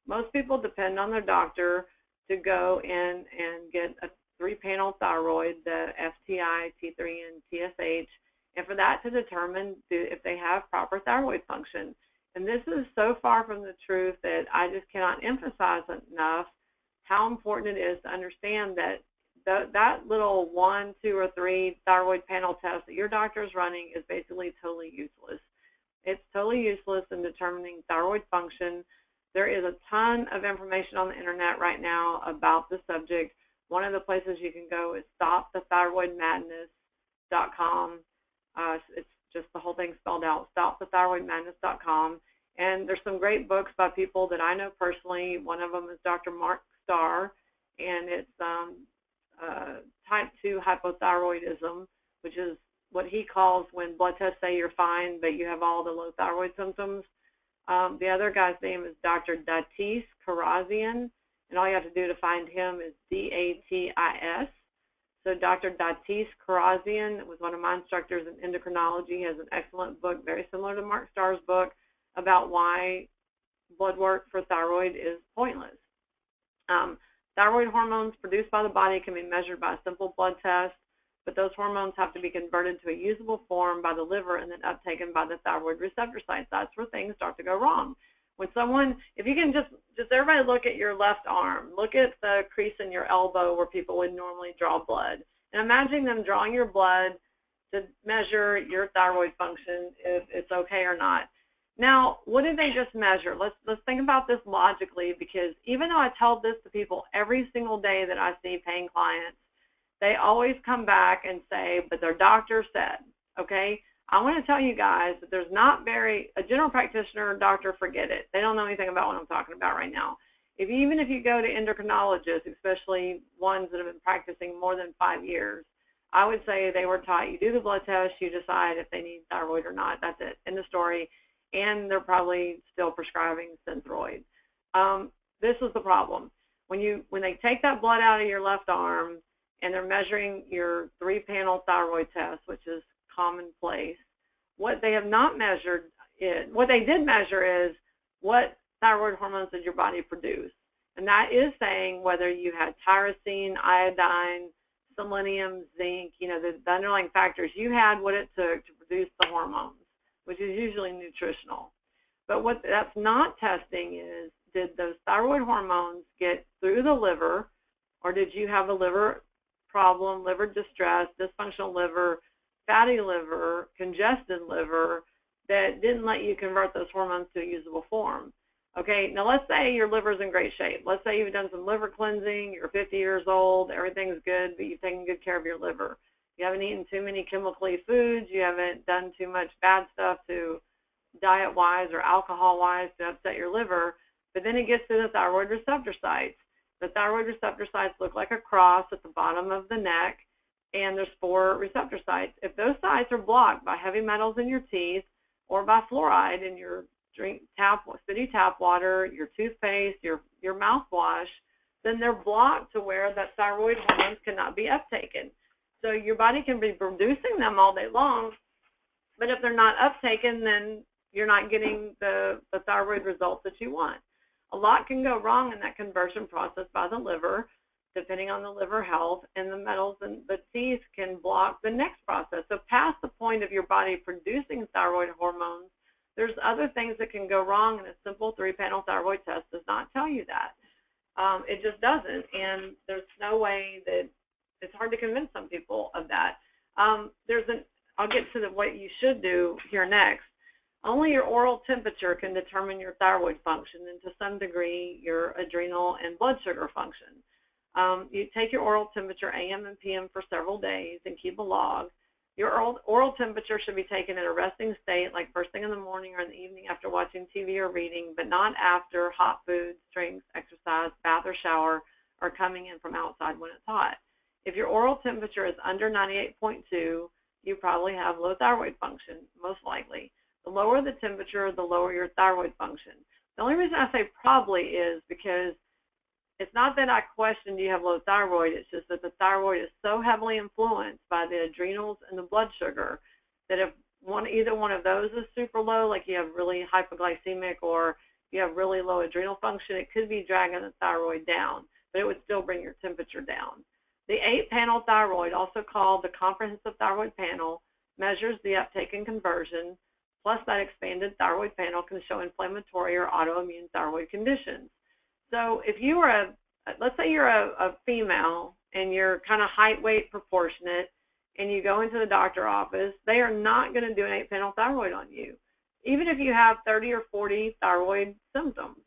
Most people depend on their doctor to go in and get a 3-panel thyroid, the FTI, T3, and TSH, and for that to determine if they have proper thyroid function. And this is so far from the truth that I just cannot emphasize enough how important it is to understand that that little 1, 2, or 3 thyroid panel test that your doctor is running is basically totally useless. It's totally useless in determining thyroid function. There is a ton of information on the internet right now about the subject. One of the places you can go is stopthethyroidmadness.com. It's just the whole thing spelled out, stopthethyroidmadness.com. And there's some great books by people that I know personally. One of them is Dr. Mark Starr, and it's type 2 hypothyroidism, which is what he calls when blood tests say you're fine, but you have all the low thyroid symptoms. The other guy's name is Dr. Datis Karazian, and all you have to do to find him is D-A-T-I-S. So Dr. Datis Karazian was one of my instructors in endocrinology. He has an excellent book, very similar to Mark Starr's book, about why blood work for thyroid is pointless. Thyroid hormones produced by the body can be measured by a simple blood test, but those hormones have to be converted to a usable form by the liver and then uptaken by the thyroid receptor sites. That's where things start to go wrong. When someone, if you can just everybody look at your left arm, look at the crease in your elbow where people would normally draw blood, and imagine them drawing your blood to measure your thyroid function, if it's okay or not. Now, what did they just measure? Let's think about this logically, because even though I tell this to people every single day that I see paying clients, they always come back and say, but their doctor said, okay? I want to tell you guys that there's not a general practitioner or doctor, forget it. They don't know anything about what I'm talking about right now. Even if you go to endocrinologists, especially ones that have been practicing more than 5 years, I would say they were taught you do the blood test, you decide if they need thyroid or not. That's it, end of story. and they're probably still prescribing Synthroid. This is the problem. When they take that blood out of your left arm and they're measuring your 3-panel thyroid test, which is commonplace, what they have not measured is, what they did measure is what thyroid hormones did your body produce. And that is saying whether you had tyrosine, iodine, selenium, zinc, the underlying factors. You had what it took to produce the hormones, which is usually nutritional. But what that's not testing is, did those thyroid hormones get through the liver, or did you have a liver problem, liver distress, dysfunctional liver, fatty liver, congested liver that didn't let you convert those hormones to a usable form? Okay, now let's say your liver's in great shape. Let's say you've done some liver cleansing, you're 50 years old, everything's good, but you've taken good care of your liver. You haven't eaten too many chemically foods, you haven't done too much bad stuff to diet-wise or alcohol-wise to upset your liver, but then it gets to the thyroid receptor sites. The thyroid receptor sites look like a cross at the bottom of the neck, and there's 4 receptor sites. If those sites are blocked by heavy metals in your teeth or by fluoride in your city tap water, your toothpaste, your mouthwash, then they're blocked to where that thyroid hormones cannot be uptaken. So your body can be producing them all day long, but if they're not uptaken, then you're not getting the thyroid results that you want. A lot can go wrong in that conversion process by the liver, depending on the liver health, and the metals in the teeth can block the next process. So past the point of your body producing thyroid hormones, there's other things that can go wrong, and a simple 3-panel thyroid test does not tell you that. It just doesn't, and there's no way that, it's hard to convince some people of that. I'll get to what you should do here next. Only your oral temperature can determine your thyroid function, and to some degree your adrenal and blood sugar function. You take your oral temperature AM and PM for several days and keep a log. Your oral temperature should be taken in a resting state, like first thing in the morning or in the evening after watching TV or reading, but not after hot foods, drinks, exercise, bath or shower, or coming in from outside when it's hot. If your oral temperature is under 98.2, you probably have low thyroid function, most likely. The lower the temperature, the lower your thyroid function. The only reason I say probably is because it's not that I question do you have low thyroid, it's just that the thyroid is so heavily influenced by the adrenals and the blood sugar that if either one of those is super low, like you have really hypoglycemic or you have really low adrenal function, it could be dragging the thyroid down, but it would still bring your temperature down. The 8-panel thyroid, also called the comprehensive thyroid panel, measures the uptake and conversion, plus that expanded thyroid panel can show inflammatory or autoimmune thyroid conditions. So if you are let's say you're a female and you're kind of height, weight proportionate, and you go into the doctor's office, they are not going to do an 8-panel thyroid on you. Even if you have 30 or 40 thyroid symptoms,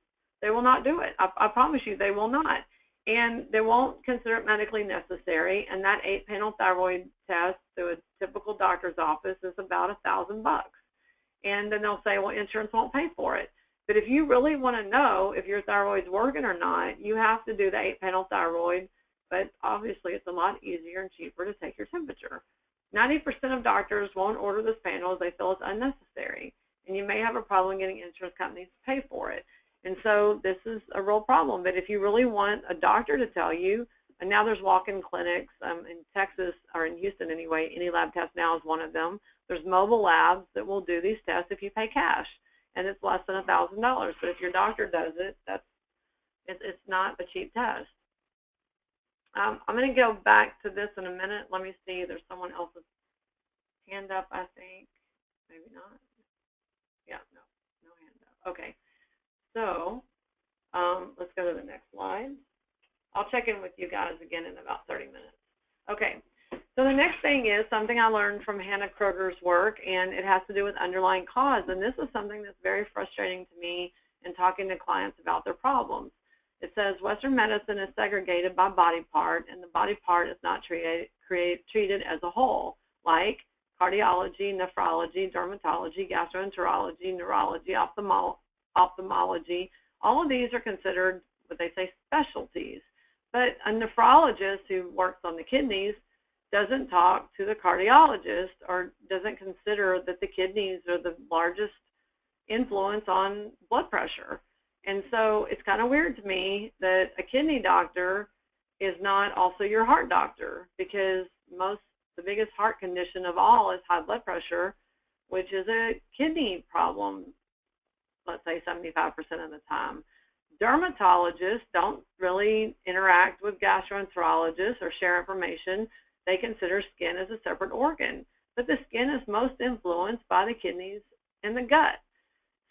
they will not do it. I promise you they will not. And they won't consider it medically necessary, and that 8-panel thyroid test through a typical doctor's office is about $1,000. And then they'll say, well, insurance won't pay for it. But if you really want to know if your thyroid's working or not, you have to do the 8-panel thyroid, but obviously it's a lot easier and cheaper to take your temperature. 90% of doctors won't order this panel as they feel it's unnecessary, and you may have a problem getting insurance companies to pay for it. And so this is a real problem. But if you really want a doctor to tell you, and now there's walk-in clinics in Texas, or in Houston anyway, Any Lab Test Now is one of them. There's mobile labs that will do these tests if you pay cash, and it's less than $1,000. But if your doctor does it, it's not a cheap test. I'm going to go back to this in a minute. Let me see. There's someone else's hand up, I think. Maybe not. Yeah, no hand up. Okay. So let's go to the next slide. I'll check in with you guys again in about 30 minutes. Okay, so the next thing is something I learned from Hannah Kroger's work, and it has to do with underlying cause. And this is something that's very frustrating to me in talking to clients about their problems. It says Western medicine is segregated by body part, and the body part is not treated as a whole, like cardiology, nephrology, dermatology, gastroenterology, neurology, ophthalmology. All of these are considered what they say specialties. But a nephrologist who works on the kidneys doesn't talk to the cardiologist or doesn't consider that the kidneys are the largest influence on blood pressure. And so it's kind of weird to me that a kidney doctor is not also your heart doctor, because the biggest heart condition of all is high blood pressure, which is a kidney problem, let's say 75% of the time. Dermatologists don't really interact with gastroenterologists or share information. They consider skin as a separate organ, but the skin is most influenced by the kidneys and the gut.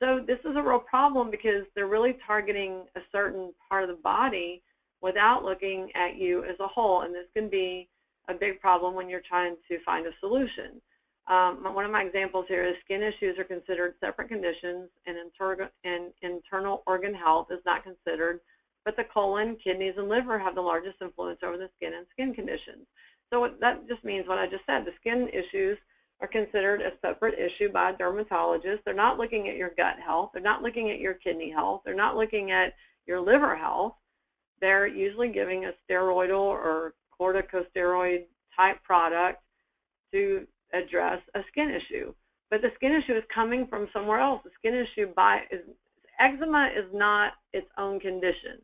So this is a real problem because they're really targeting a certain part of the body without looking at you as a whole, and this can be a big problem when you're trying to find a solution. One of my examples here is skin issues are considered separate conditions, and internal organ health is not considered, but the colon, kidneys, and liver have the largest influence over the skin and skin conditions. So that just means what I just said. The skin issues are considered a separate issue by a dermatologist. They're not looking at your gut health. They're not looking at your kidney health. They're not looking at your liver health. They're usually giving a steroidal or corticosteroid type product to address a skin issue. But the skin issue is coming from somewhere else. The skin issue eczema is not its own condition.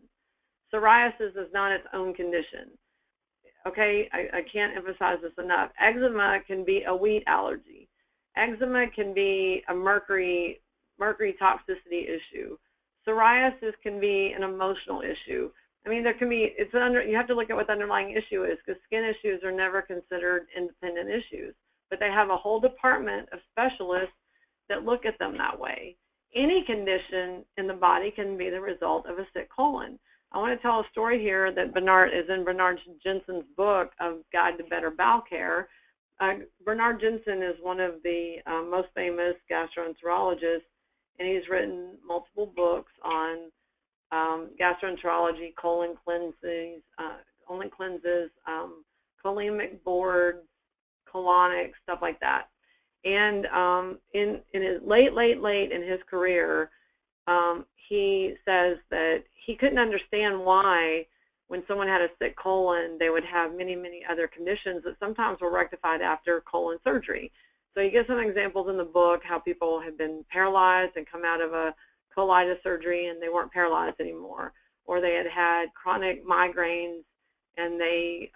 Psoriasis is not its own condition. Okay, I can't emphasize this enough. Eczema can be a wheat allergy. Eczema can be a mercury toxicity issue. Psoriasis can be an emotional issue. I mean, there can be, you have to look at what the underlying issue is, because skin issues are never considered independent issues, but they have a whole department of specialists that look at them that way. Any condition in the body can be the result of a sick colon. I want to tell a story here that is in Bernard Jensen's book of Guide to Better Bowel Care. Bernard Jensen is one of the most famous gastroenterologists, and he's written multiple books on gastroenterology, colon cleanses, colemic boards, colonics, stuff like that. And in his late in his career, he says that he couldn't understand why when someone had a sick colon, they would have many, many other conditions that sometimes were rectified after colon surgery. So he gives some examples in the book how people have been paralyzed and come out of a colitis surgery and they weren't paralyzed anymore, or they had had chronic migraines and they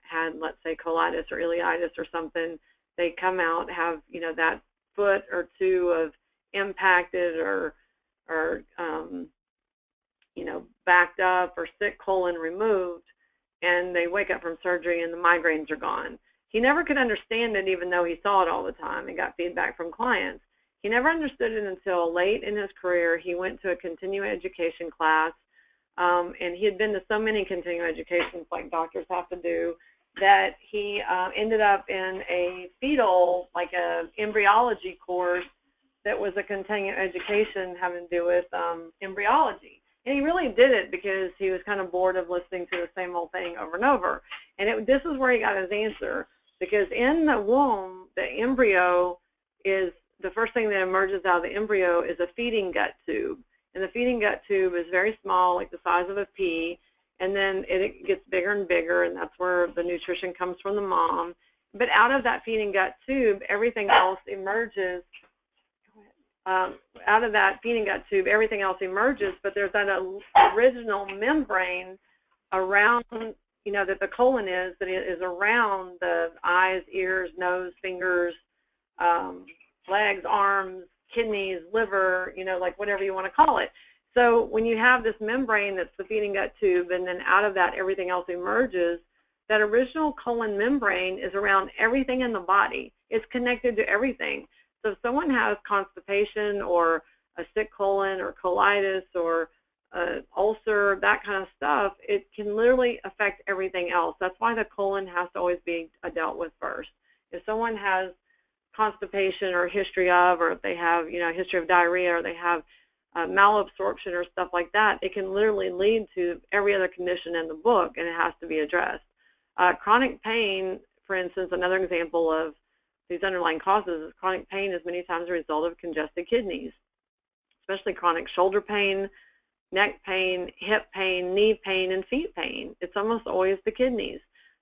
had, let's say, colitis or ileitis or something. They come out, have, you know, that foot or two of impacted or you know, backed up or sick colon removed, and they wake up from surgery and the migraines are gone. He never could understand it, even though he saw it all the time and got feedback from clients. He never understood it until late in his career. He went to a continuing education class, and he had been to so many continuing educations like doctors have to do, that he ended up in a fetal, like a embryology course that was a continuing education having to do with embryology. And he really did it because he was kind of bored of listening to the same old thing over and over. And this is where he got his answer, because in the womb, the embryo is, the first thing that emerges out of the embryo is a feeding gut tube. And the feeding gut tube is very small, like the size of a pea, and then it gets bigger and bigger, and that's where the nutrition comes from the mom. But out of that feeding gut tube, everything else emerges. Out of that feeding gut tube, everything else emerges, but there's that original membrane around, you know, that the colon is, that it is around the eyes, ears, nose, fingers, legs, arms, kidneys, liver, you know, like whatever you want to call it. So when you have this membrane that's the feeding gut tube, and then out of that everything else emerges, that original colon membrane is around everything in the body. It's connected to everything. So if someone has constipation or a sick colon or colitis or ulcer, that kind of stuff, it can literally affect everything else. That's why the colon has to always be dealt with first. If someone has constipation or history of, or if they have, you know, a history of diarrhea, or they have malabsorption or stuff like that, it can literally lead to every other condition in the book, and it has to be addressed. Chronic pain, for instance, another example of these underlying causes is chronic pain is many times a result of congested kidneys, especially chronic shoulder pain, neck pain, hip pain, knee pain, and feet pain. It's almost always the kidneys.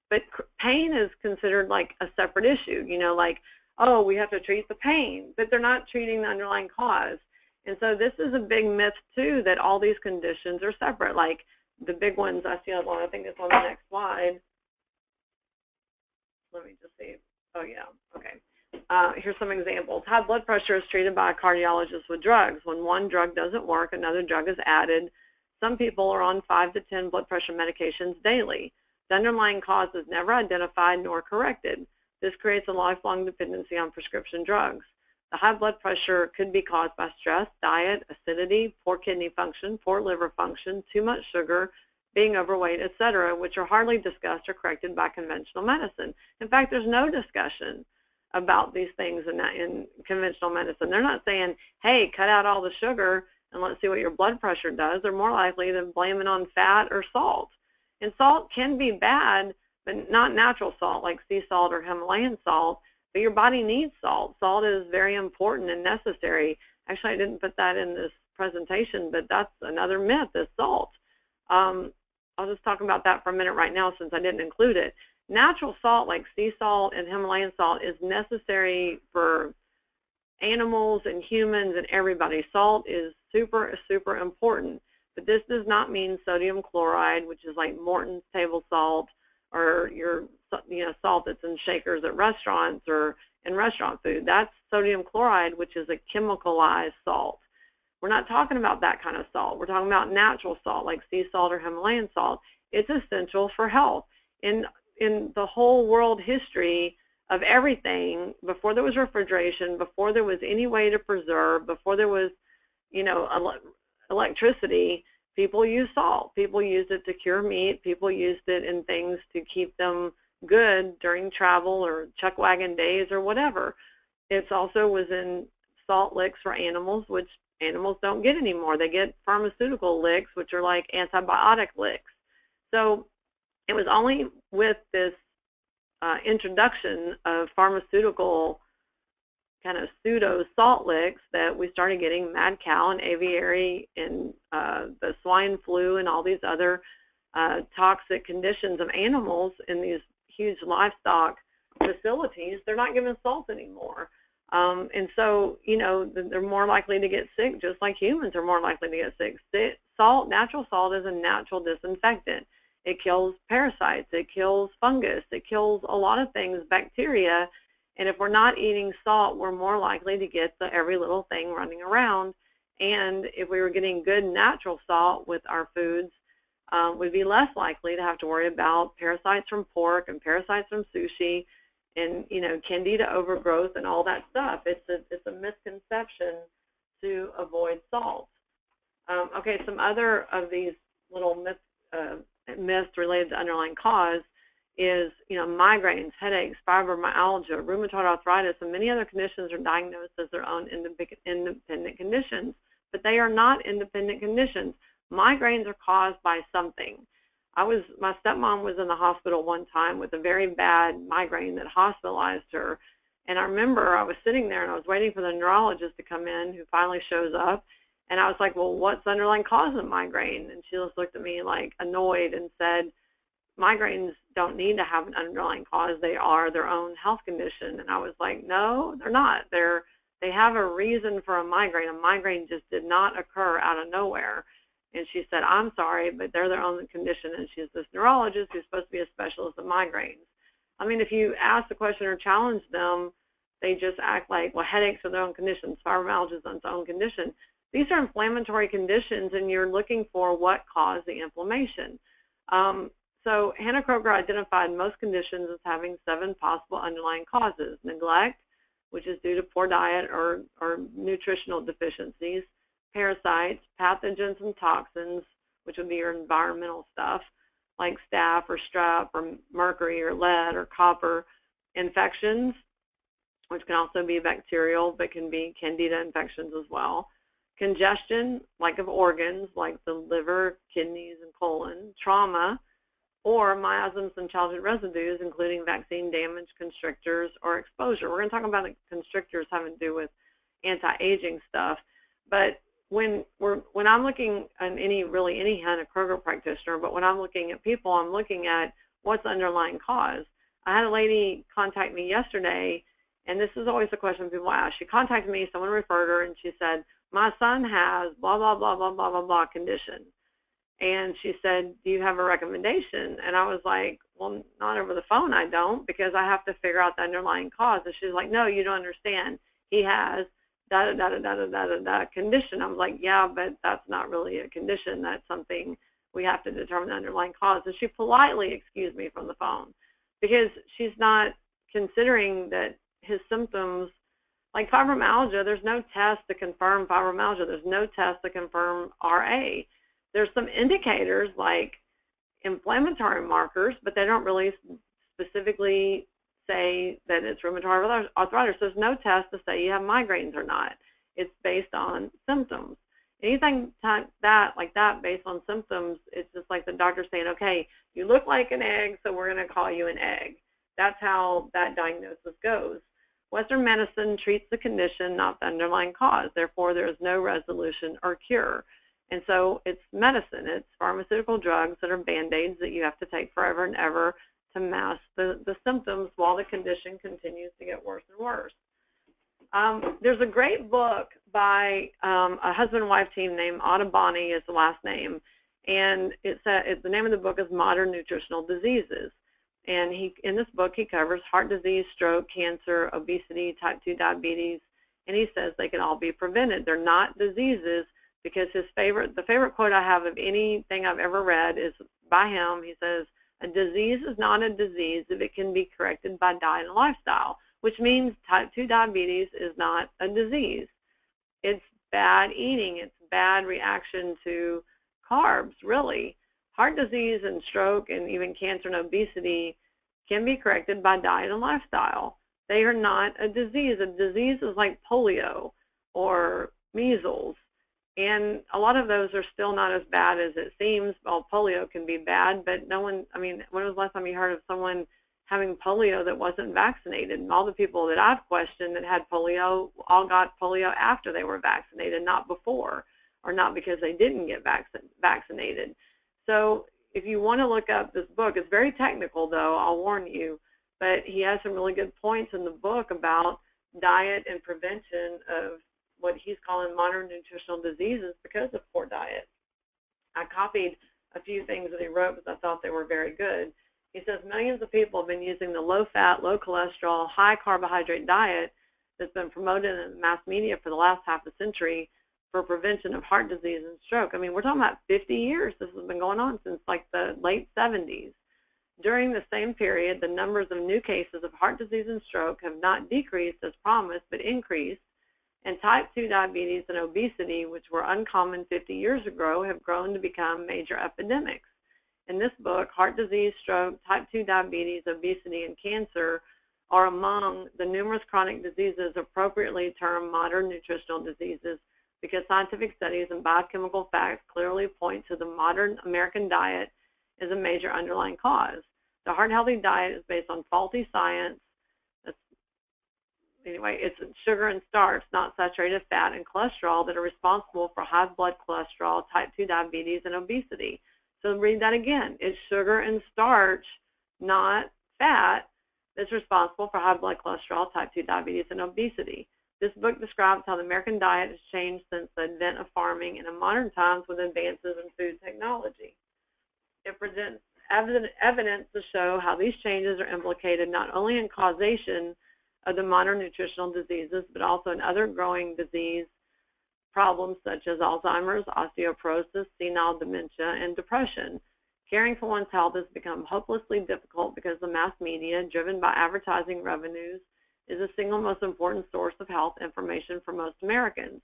But pain is considered like a separate issue, you know, like, oh, we have to treat the pain, but they're not treating the underlying cause. And so this is a big myth, too, that all these conditions are separate. Like the big ones I see on, I think it's on the next slide. Let me just see. Oh, yeah. Okay. Here's some examples. High blood pressure is treated by a cardiologist with drugs. When one drug doesn't work, another drug is added. Some people are on 5 to 10 blood pressure medications daily. The underlying cause is never identified nor corrected. This creates a lifelong dependency on prescription drugs. The high blood pressure could be caused by stress, diet, acidity, poor kidney function, poor liver function, too much sugar, being overweight, etc., which are hardly discussed or corrected by conventional medicine. In fact, there's no discussion about these things in conventional medicine. They're not saying, hey, cut out all the sugar and let's see what your blood pressure does. They're more likely to blame it on fat or salt. And salt can be bad, but not natural salt like sea salt or Himalayan salt, but your body needs salt. Salt is very important and necessary. Actually, I didn't put that in this presentation, but that's another myth, is salt. I'll just talk about that for a minute right now since I didn't include it. Natural salt like sea salt and Himalayan salt is necessary for animals and humans and everybody. Salt is super, super important, but this does not mean sodium chloride, which is like Morton's table salt, or your salt that's in shakers at restaurants or in restaurant food. That's sodium chloride, which is a chemicalized salt. We're not talking about that kind of salt. We're talking about natural salt like sea salt or Himalayan salt. It's essential for health. In the whole world history of everything, before there was refrigeration, before there was any way to preserve, before there was, electricity, people used salt. People used it to cure meat. People used it in things to keep them good during travel or chuck wagon days or whatever. It also was in salt licks for animals, which animals don't get anymore. They get pharmaceutical licks, which are like antibiotic licks. So it was only with this introduction of pharmaceutical kind of pseudo salt licks that we started getting mad cow and aviary and the swine flu and all these other toxic conditions of animals in these huge livestock facilities. They're not given salt anymore. And so, they're more likely to get sick, just like humans are more likely to get sick. Salt, natural salt, is a natural disinfectant. It kills parasites, it kills fungus, it kills a lot of things, bacteria, and if we're not eating salt, we're more likely to get the every little thing running around. And if we were getting good natural salt with our foods, we'd be less likely to have to worry about parasites from pork and parasites from sushi and, candida overgrowth and all that stuff. It's a misconception to avoid salt. Okay, some other of these little myths related to underlying cause is, migraines, headaches, fibromyalgia, rheumatoid arthritis, and many other conditions are diagnosed as their own independent conditions, but they are not independent conditions. Migraines are caused by something. My stepmom was in the hospital one time with a very bad migraine that hospitalized her, and I remember I was sitting there and I was waiting for the neurologist to come in, who finally shows up, and I was like, well, what's the underlying cause of migraine? And she just looked at me like annoyed and said, migraines don't need to have an underlying cause. They are their own health condition. And I was like, no, they're not. They have a reason for a migraine. A migraine just did not occur out of nowhere. And she said, I'm sorry, but they're their own condition. And she's this neurologist who's supposed to be a specialist of migraines. I mean, if you ask the question or challenge them, they just act like, well, headaches are their own conditions, fibromyalgia is its own condition. These are inflammatory conditions, and you're looking for what caused the inflammation. So Hannah Kroger identified most conditions as having 7 possible underlying causes: neglect, which is due to poor diet or nutritional deficiencies; parasites, pathogens and toxins, which would be your environmental stuff, like staph or strep or mercury or lead or copper; infections, which can also be bacterial but can be candida infections as well; congestion, like of organs, like the liver, kidneys, and colon; trauma, or miasms and childhood residues, including vaccine damage, constrictors, or exposure. We're going to talk about the constrictors having to do with anti-aging stuff. But when I'm looking at any Hannah Kroger practitioner, but when I'm looking at people, I'm looking at what's the underlying cause. I had a lady contact me yesterday, and this is always the question people ask. She contacted me, someone referred her, and she said, my son has blah, blah, blah, blah, blah, blah, blah condition. And she said, do you have a recommendation? And I was like, well, not over the phone, I don't, because I have to figure out the underlying cause. And she's like, no, you don't understand. He has da da da da da da da da condition. I was like, yeah, but that's not really a condition. That's something we have to determine the underlying cause. And she politely excused me from the phone because she's not considering that his symptoms, like fibromyalgia, there's no test to confirm fibromyalgia. There's no test to confirm RA. There's some indicators like inflammatory markers, but they don't really specifically say that it's rheumatoid arthritis. There's no test to say you have migraines or not. It's based on symptoms. Anything like that based on symptoms, it's just like the doctor saying, okay, you look like an egg, so we're going to call you an egg. That's how that diagnosis goes. Western medicine treats the condition, not the underlying cause. Therefore, there is no resolution or cure. And so it's medicine. It's pharmaceutical drugs that are Band-Aids that you have to take forever and ever to mask the symptoms while the condition continues to get worse and worse. There's a great book by a husband and wife team named Ottoboni is the last name, and the name of the book is Modern Nutritional Diseases. And in this book, he covers heart disease, stroke, cancer, obesity, type 2 diabetes, and he says they can all be prevented. They're not diseases because the favorite quote I have of anything I've ever read is by him. He says, a disease is not a disease if it can be corrected by diet and lifestyle, which means type 2 diabetes is not a disease. It's bad eating. It's bad reaction to carbs, really. Heart disease and stroke and even cancer and obesity can be corrected by diet and lifestyle. They are not a disease. A disease is like polio or measles, and a lot of those are still not as bad as it seems. Well, polio can be bad, but no one, I mean, when was the last time you heard of someone having polio that wasn't vaccinated? And all the people that I've questioned that had polio all got polio after they were vaccinated, not before, or not because they didn't get vaccinated. So if you want to look up this book, it's very technical though, I'll warn you, but he has some really good points in the book about diet and prevention of what he's calling modern nutritional diseases because of poor diet. I copied a few things that he wrote because I thought they were very good. He says millions of people have been using the low-fat, low-cholesterol, high-carbohydrate diet that's been promoted in the mass media for the last half a century for prevention of heart disease and stroke. I mean, we're talking about 50 years. This has been going on since like the late 70s. During the same period, the numbers of new cases of heart disease and stroke have not decreased as promised, but increased. And type 2 diabetes and obesity, which were uncommon 50 years ago, have grown to become major epidemics. In this book, heart disease, stroke, type 2 diabetes, obesity, and cancer are among the numerous chronic diseases appropriately termed modern nutritional diseases because scientific studies and biochemical facts clearly point to the modern American diet as a major underlying cause. The heart-healthy diet is based on faulty science. Anyway, it's sugar and starch, not saturated fat and cholesterol, that are responsible for high blood cholesterol, type 2 diabetes, and obesity. So read that again. It's sugar and starch, not fat, that's responsible for high blood cholesterol, type 2 diabetes, and obesity. This book describes how the American diet has changed since the advent of farming and in modern times with advances in food technology. It presents evidence to show how these changes are implicated not only in causation of the modern nutritional diseases, but also in other growing disease problems such as Alzheimer's, osteoporosis, senile dementia, and depression. Caring for one's health has become hopelessly difficult because the mass media, driven by advertising revenues, is the single most important source of health information for most Americans.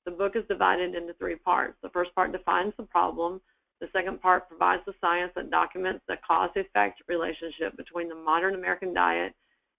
The book is divided into 3 parts. The first part defines the problem. The second part provides the science that documents the cause-effect relationship between the modern American diet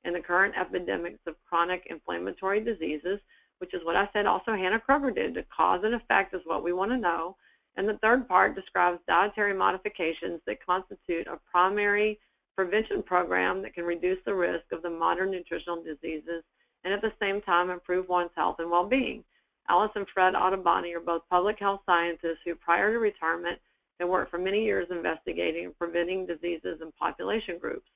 and the current epidemics of chronic inflammatory diseases, which is what I said also Hannah Kroger did. The cause and effect is what we want to know. And the third part describes dietary modifications that constitute a primary prevention program that can reduce the risk of the modern nutritional diseases and at the same time improve one's health and well-being. Alice and Fred Ottoboni are both public health scientists who, prior to retirement, had worked for many years investigating and preventing diseases in population groups.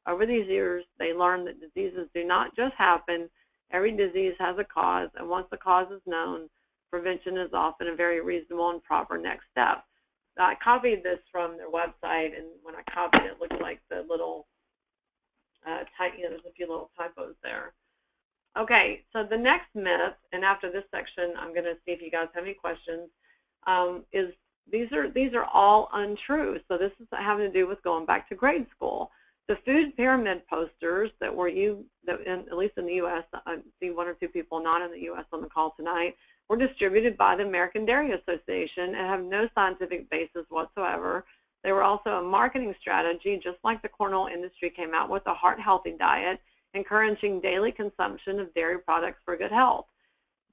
Over these years, they learned that diseases do not just happen. Every disease has a cause, and once the cause is known, Prevention is often a very reasonable and proper next step. I copied this from their website, and when I copied it, it looked like the little there's a few little typos there. Okay, so the next myth, and after this section, I'm going to see if you guys have any questions, is these are all untrue. So this is having to do with going back to grade school. The food pyramid posters that were at least in the U.S., I see one or two people not in the U.S. on the call tonight, were distributed by the American Dairy Association and have no scientific basis whatsoever. They were also a marketing strategy, just like the corn oil industry came out with a heart-healthy diet, encouraging daily consumption of dairy products for good health.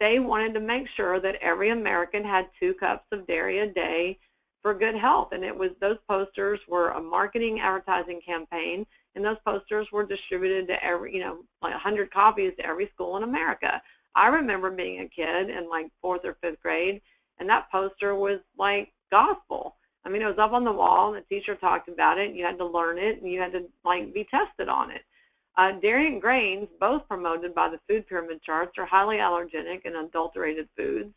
They wanted to make sure that every American had 2 cups of dairy a day for good health, and those posters were a marketing advertising campaign, and those posters were distributed to every, like 100 copies to every school in America. I remember being a kid in like 4th or 5th grade, and that poster was like gospel. I mean, it was up on the wall, and the teacher talked about it, and you had to learn it, and you had to like be tested on it. Dairy and grains, both promoted by the food pyramid charts, are highly allergenic and adulterated foods.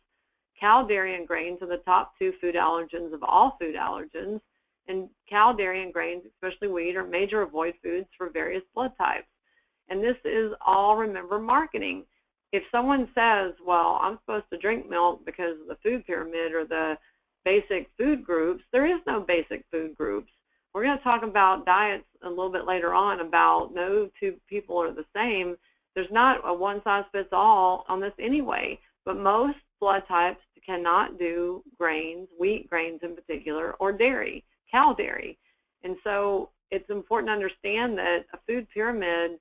Cow, dairy, and grains are the top 2 food allergens of all food allergens, and cow, dairy, and grains, especially wheat, are major avoid foods for various blood types. And this is all, remember, marketing. If someone says, well, I'm supposed to drink milk because of the food pyramid or the basic food groups, there is no basic food groups. We're going to talk about diets a little bit later on, about no 2 people are the same. There's not a one-size-fits-all on this anyway, but most blood types cannot do grains, wheat grains in particular, or dairy, cow dairy. And so it's important to understand that a food pyramid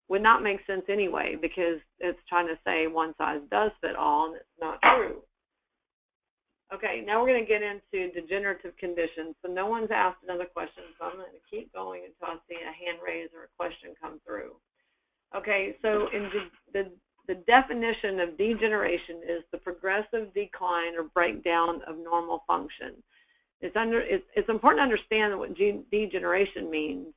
would not make sense anyway, because it's trying to say one size does fit all, and it's not true. Okay, now we're going to get into degenerative conditions. So no one's asked another question, so I'm going to keep going until I see a hand raise or a question come through. Okay, so in the definition of degeneration is the progressive decline or breakdown of normal function. It's important to understand what degeneration means,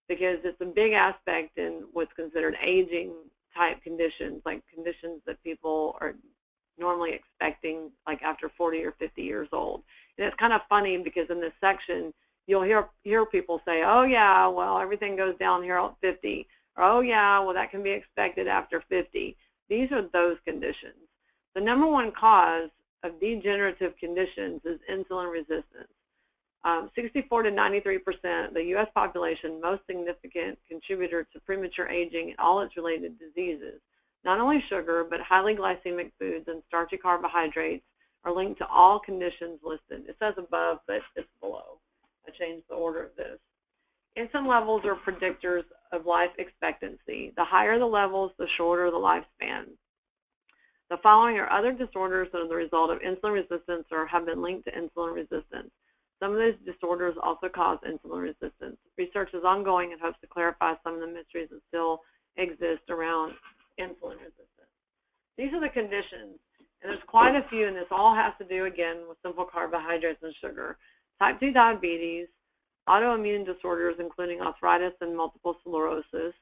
because it's a big aspect in what's considered aging type conditions, like conditions that people are normally expecting like after 40 or 50 years old. And it's kind of funny because in this section you'll hear people say, oh yeah, well everything goes down here at 50, or oh yeah, well that can be expected after 50. These are those conditions. The number 1 cause of degenerative conditions is insulin resistance. 64 to 93% of the U.S. population, most significant contributor to premature aging and all its related diseases. Not only sugar, but highly glycemic foods and starchy carbohydrates are linked to all conditions listed. It says above, but it's below. I changed the order of this. Insulin levels are predictors of life expectancy. The higher the levels, the shorter the lifespan. The following are other disorders that are the result of insulin resistance or have been linked to insulin resistance. Some of these disorders also cause insulin resistance. Research is ongoing in hopes to clarify some of the mysteries that still exist around insulin resistance. These are the conditions, and there's quite a few, and this all has to do, again, with simple carbohydrates and sugar. Type 2 diabetes, autoimmune disorders including arthritis and multiple sclerosis,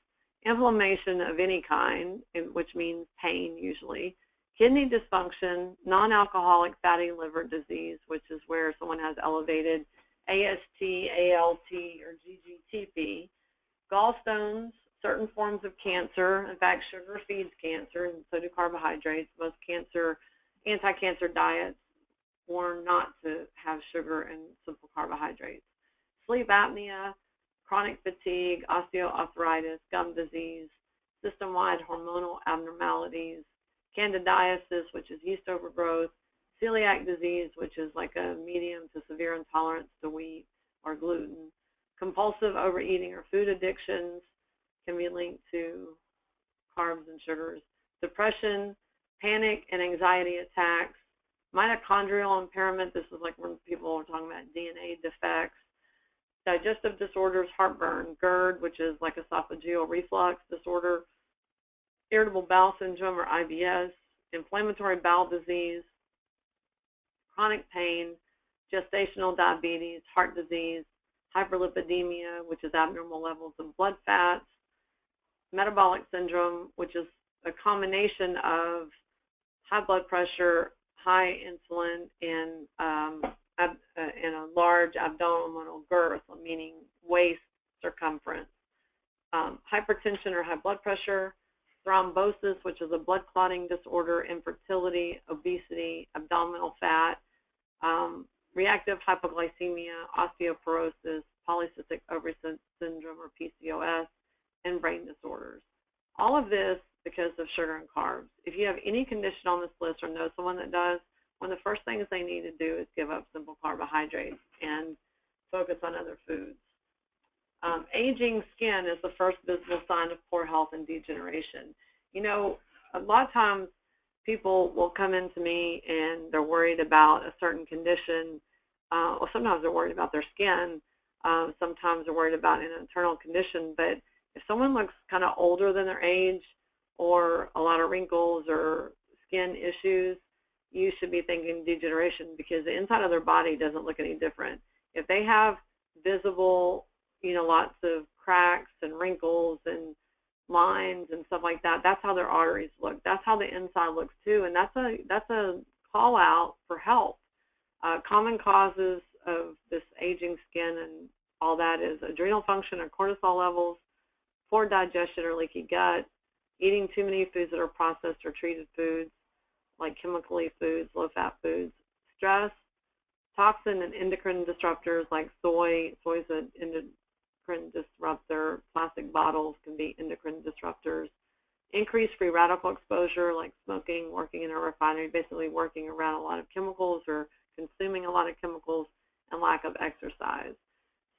inflammation of any kind, which means pain usually, kidney dysfunction, non-alcoholic fatty liver disease, which is where someone has elevated AST, ALT, or GGTP, gallstones, certain forms of cancer. In fact, sugar feeds cancer, and so do carbohydrates. Most anti-cancer diets warn not to have sugar and simple carbohydrates. Sleep apnea, chronic fatigue, osteoarthritis, gum disease, system-wide hormonal abnormalities, candidiasis, which is yeast overgrowth, celiac disease, which is like a medium to severe intolerance to wheat or gluten, compulsive overeating or food addictions can be linked to carbs and sugars, depression, panic and anxiety attacks, mitochondrial impairment. This is like when people are talking about DNA defects, digestive disorders, heartburn, GERD, which is like esophageal reflux disorder, irritable bowel syndrome or IBS, inflammatory bowel disease, chronic pain, gestational diabetes, heart disease, hyperlipidemia, which is abnormal levels of blood fats, metabolic syndrome, which is a combination of high blood pressure, high insulin and a large abdominal girth, meaning waist circumference, hypertension or high blood pressure, thrombosis, which is a blood clotting disorder, infertility, obesity, abdominal fat, reactive hypoglycemia, osteoporosis, polycystic ovary syndrome or PCOS, and brain disorders. All of this because of sugar and carbs. If you have any condition on this list or know someone that does, one of the first things they need to do is give up simple carbohydrates and focus on other foods. Aging skin is the first visible sign of poor health and degeneration. You know, a lot of times people will come into me and they're worried about a certain condition. Well, sometimes they're worried about their skin. Sometimes they're worried about an internal condition. But if someone looks kind of older than their age or a lot of wrinkles or skin issues, you should be thinking degeneration, because the inside of their body doesn't look any different. If they have visible, you know, lots of cracks and wrinkles and lines and stuff like that, that's how their arteries look. That's how the inside looks too, and that's a call out for help. Common causes of this aging skin and all that is adrenal function or cortisol levels, poor digestion or leaky gut, eating too many foods that are processed or treated foods, like chemically foods, low-fat foods, stress, toxin and endocrine disruptors like soy. Soy is an endocrine disruptor. Plastic bottles can be endocrine disruptors. Increased free radical exposure like smoking, working in a refinery, basically working around a lot of chemicals or consuming a lot of chemicals, and lack of exercise.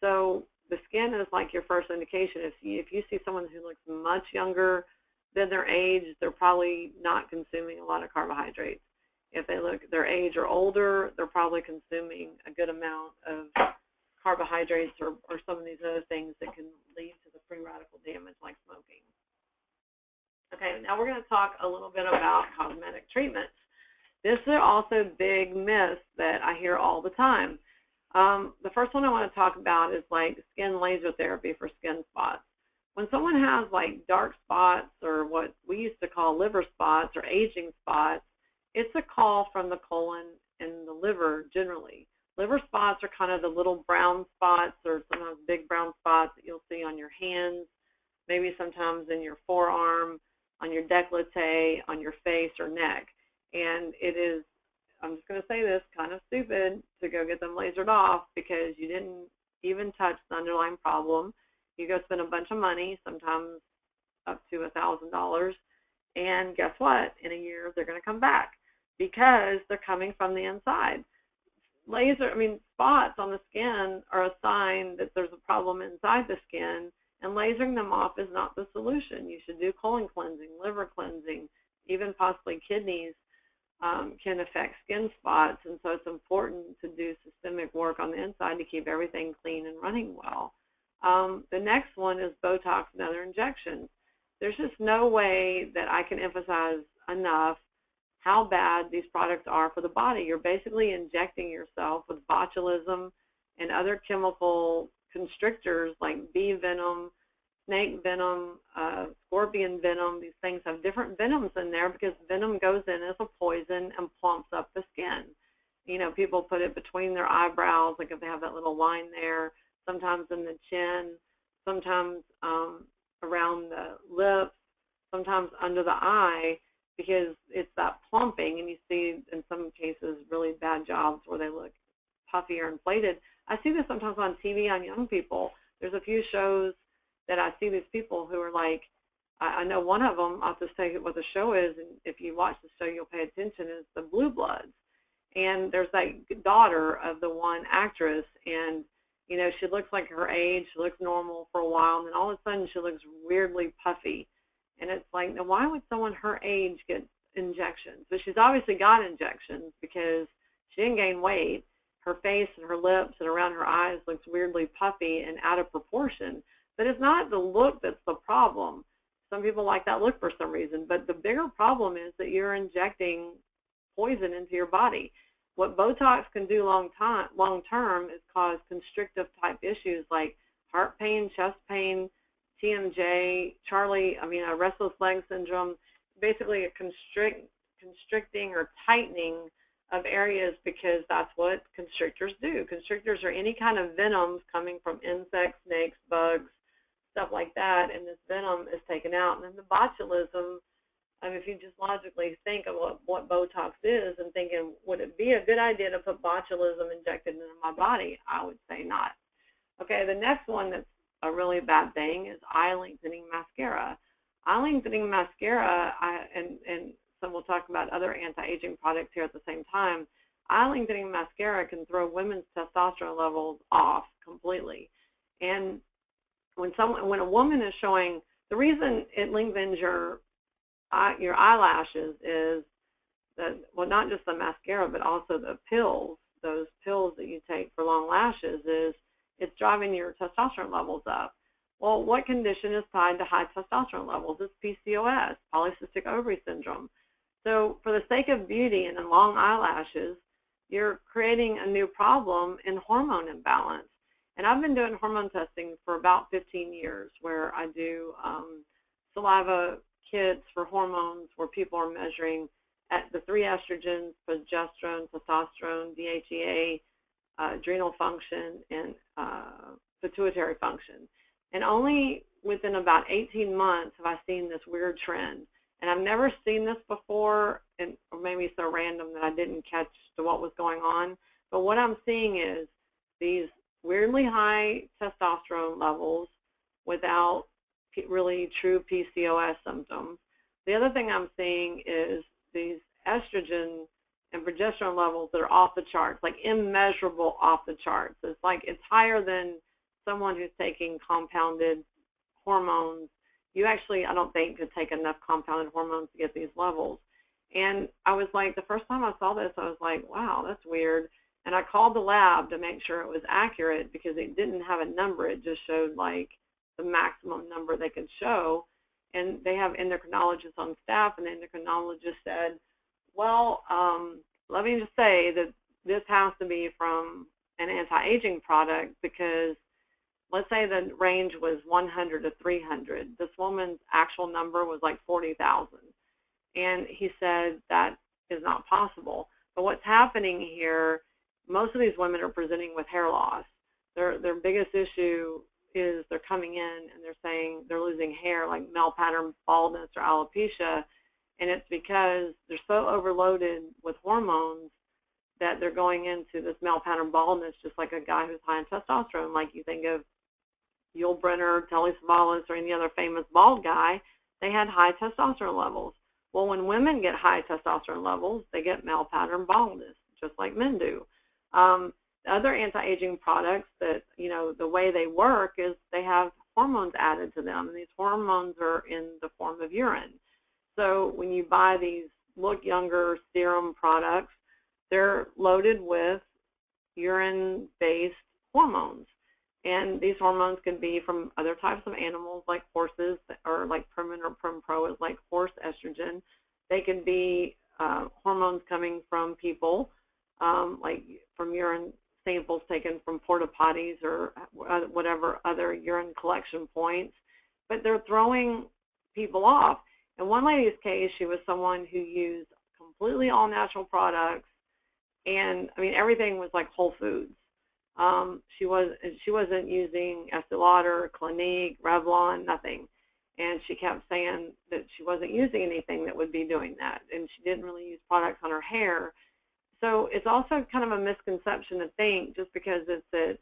So the skin is like your first indication. If you see someone who looks much younger than their age, they're probably not consuming a lot of carbohydrates. If they look their age or older, they're probably consuming a good amount of carbohydrates or some of these other things that can lead to the free radical damage like smoking. Okay, now we're going to talk a little bit about cosmetic treatments. This is also big myths that I hear all the time. The first one I want to talk about is like skin laser therapy for skin spots. When someone has like dark spots or what we used to call liver spots or aging spots, it's a call from the colon and the liver generally. Liver spots are kind of the little brown spots or sometimes big brown spots that you'll see on your hands, maybe sometimes in your forearm, on your décolleté, on your face or neck. And it is, I'm just going to say this, kind of stupid to go get them lasered off because you didn't even touch the underlying problem. You go spend a bunch of money, sometimes up to $1,000, and guess what? In a year, they're going to come back because they're coming from the inside. Spots on the skin are a sign that there's a problem inside the skin, and lasering them off is not the solution. You should do colon cleansing, liver cleansing, even possibly kidneys can affect skin spots, and so it's important to do systemic work on the inside to keep everything clean and running well. The next one is Botox and other injections. There's just no way that I can emphasize enough how bad these products are for the body. You're basically injecting yourself with botulism and other chemical constrictors like bee venom, snake venom, scorpion venom. These things have different venoms in there because venom goes in as a poison and plumps up the skin. You know, people put it between their eyebrows, like if they have that little line there, sometimes in the chin, sometimes around the lips, sometimes under the eye, because it's that plumping, and you see in some cases really bad jobs where they look puffy or inflated. I see this sometimes on TV on young people. There's a few shows that I see these people who are like, I know one of them, I'll just tell you what the show is, and if you watch the show you'll pay attention, is the Blue Bloods. And there's that daughter of the one actress, and you know, she looks like her age, she looks normal for a while, and then all of a sudden she looks weirdly puffy. And it's like, now why would someone her age get injections? But she's obviously got injections because she didn't gain weight. Her face and her lips and around her eyes looks weirdly puffy and out of proportion. But it's not the look that's the problem. Some people like that look for some reason. But the bigger problem is that you're injecting poison into your body. What Botox can do long term is cause constrictive type issues like heart pain, chest pain, TMJ, restless leg syndrome, basically a constricting or tightening of areas because that's what constrictors do. Constrictors are any kind of venoms coming from insects, snakes, bugs, stuff like that, and this venom is taken out. And then the botulism, if you just logically think of what Botox is and thinking, would it be a good idea to put botulism injected into my body? I would say not. Okay, the next one that's a really bad thing is eye lengthening mascara. Eye lengthening mascara, and so we'll talk about other anti-aging products here at the same time. Eye lengthening mascara can throw women's testosterone levels off completely. And when a woman is showing, the reason it lengthens your eyelashes is that, well, not just the mascara, but also the pills, those pills that you take for long lashes, is it's driving your testosterone levels up. Well, what condition is tied to high testosterone levels? It's PCOS, polycystic ovary syndrome. So for the sake of beauty and long eyelashes, you're creating a new problem in hormone imbalance. And I've been doing hormone testing for about 15 years, where I do saliva kits for hormones where people are measuring at the 3 estrogens, progesterone, testosterone, DHEA, adrenal function, and pituitary function. And only within about 18 months have I seen this weird trend. And I've never seen this before, or maybe so random that I didn't catch what was going on. But what I'm seeing is these weirdly high testosterone levels without really true PCOS symptoms. The other thing I'm seeing is these estrogen and progesterone levels that are off the charts, like immeasurable off the charts. It's like it's higher than someone who's taking compounded hormones. You actually, I don't think, could take enough compounded hormones to get these levels. And I was like, the first time I saw this, I was like, wow, that's weird. And I called the lab to make sure it was accurate because it didn't have a number. It just showed like the maximum number they could show. And they have endocrinologists on staff, and the endocrinologist said, well, let me just say that this has to be from an anti-aging product because let's say the range was 100 to 300. This woman's actual number was like 40,000. And he said that is not possible. But what's happening here, most of these women are presenting with hair loss. Their biggest issue is they're coming in and they're saying they're losing hair, like male pattern baldness or alopecia, and it's because they're so overloaded with hormones that they're going into this male pattern baldness just like a guy who's high in testosterone. Like you think of Yul Brynner, Telly Savalas, or any other famous bald guy, they had high testosterone levels. Well, when women get high testosterone levels, they get male pattern baldness, just like men do. Other anti-aging products that, you know, the way they work is they have hormones added to them, and these hormones are in the form of urine. So when you buy these look younger serum products, they're loaded with urine-based hormones. And these hormones can be from other types of animals like horses, or like Permin or Prempro is like horse estrogen. They can be hormones coming from people, like from urine samples taken from porta potties or whatever other urine collection points. But they're throwing people off. In one lady's case, she was someone who used completely all natural products, and I mean everything was like whole foods. She wasn't using Estee Lauder, Clinique, Revlon, nothing. And she kept saying that she wasn't using anything that would be doing that, and she didn't really use products on her hair. So it's also kind of a misconception to think just because it's at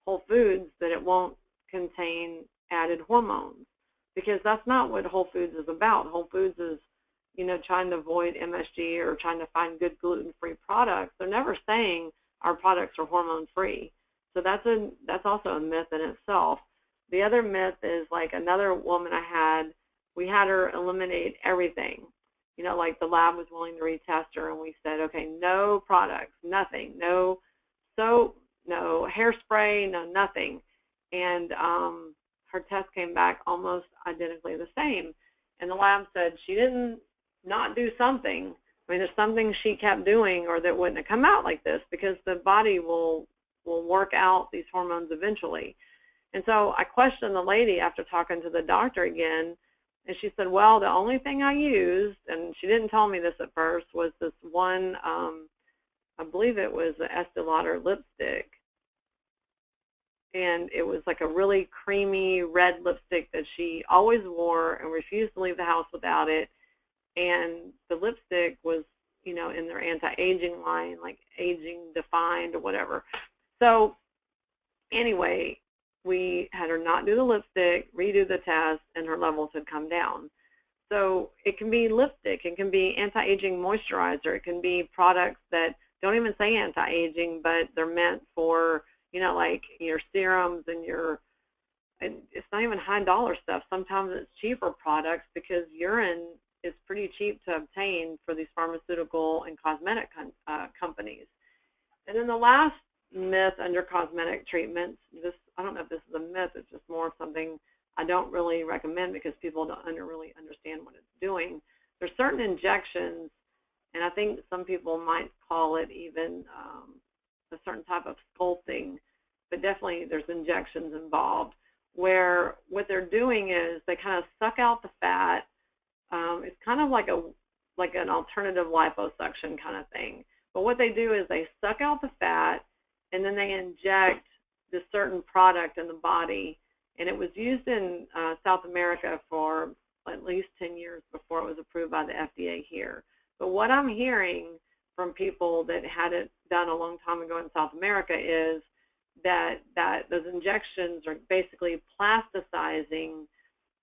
Whole Foods that it won't contain added hormones, because that's not what Whole Foods is about. Whole Foods is, you know, trying to avoid MSG or trying to find good gluten-free products. They're never saying our products are hormone-free. So that's also a myth in itself. The other myth is like another woman I had, we had her eliminate everything. You know, like the lab was willing to retest her, and we said, okay, no products, nothing, no soap, no hairspray, no nothing. And her test came back almost identically the same. And the lab said she didn't not do something. I mean, there's something she kept doing, or that wouldn't have come out like this, because the body will work out these hormones eventually. And so I questioned the lady after talking to the doctor again, and she said, well, the only thing I used, and she didn't tell me this at first, was this one I believe it was the Estee Lauder lipstick, and it was like a really creamy red lipstick that she always wore and refused to leave the house without it. And the lipstick was, you know, in their anti-aging line, like aging defined or whatever. So anyway, we had her not do the lipstick, redo the test, and her levels had come down. So it can be lipstick, it can be anti-aging moisturizer, it can be products that don't even say anti-aging, but they're meant for, you know, like your serums and your, and it's not even high dollar stuff. Sometimes it's cheaper products because urine is pretty cheap to obtain for these pharmaceutical and cosmetic companies. And then the last myth under cosmetic treatments, this, I don't know if this is a myth, it's just more something I don't really recommend because people don't really understand what it's doing. There's certain injections, and I think some people might call it even a certain type of sculpting, but definitely there's injections involved, where what they're doing is they kind of suck out the fat. It's kind of like an alternative liposuction kind of thing. But what they do is they suck out the fat, and then they inject this certain product in the body. And it was used in South America for at least 10 years before it was approved by the FDA here. But what I'm hearing from people that had it done a long time ago in South America is that those injections are basically plasticizing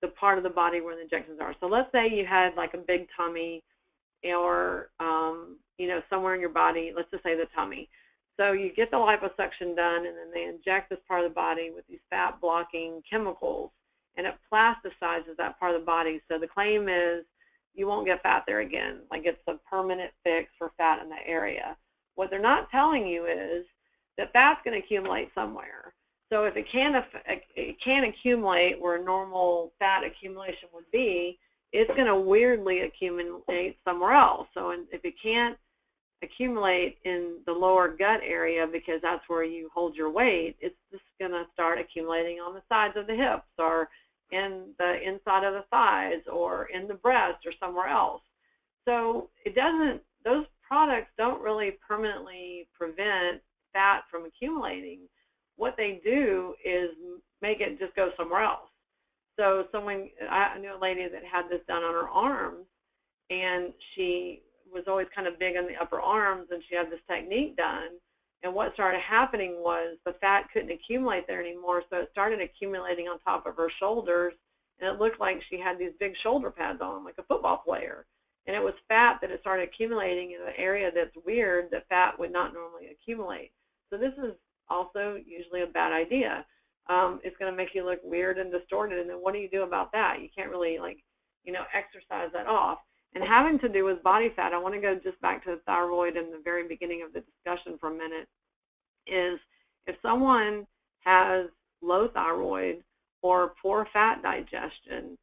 the part of the body where the injections are. So let's say you had like a big tummy or, you know, somewhere in your body, let's just say the tummy. So you get the liposuction done, and then they inject this part of the body with these fat-blocking chemicals, and it plasticizes that part of the body. So the claim is you won't get fat there again. Like it's a permanent fix for fat in that area. What they're not telling you is that fat's going to accumulate somewhere. So if it can accumulate where normal fat accumulation would be, it's going to weirdly accumulate somewhere else. So if it can't accumulate in the lower gut area because that's where you hold your weight, it's just going to start accumulating on the sides of the hips or in the inside of the thighs or in the breast or somewhere else. So it doesn't, those products don't really permanently prevent fat from accumulating. What they do is make it just go somewhere else. So I knew a lady that had this done on her arms, and she was always kind of big on the upper arms, and she had this technique done, and what started happening was the fat couldn't accumulate there anymore, so it started accumulating on top of her shoulders, and it looked like she had these big shoulder pads on, like a football player, and it was fat that it started accumulating in an area that's weird that fat would not normally accumulate. So this is also usually a bad idea. It's going to make you look weird and distorted, and then what do you do about that? You can't really, like, you know, exercise that off. And having to do with body fat, I want to go just back to the thyroid in the very beginning of the discussion for a minute, is if someone has low thyroid or poor fat digestion,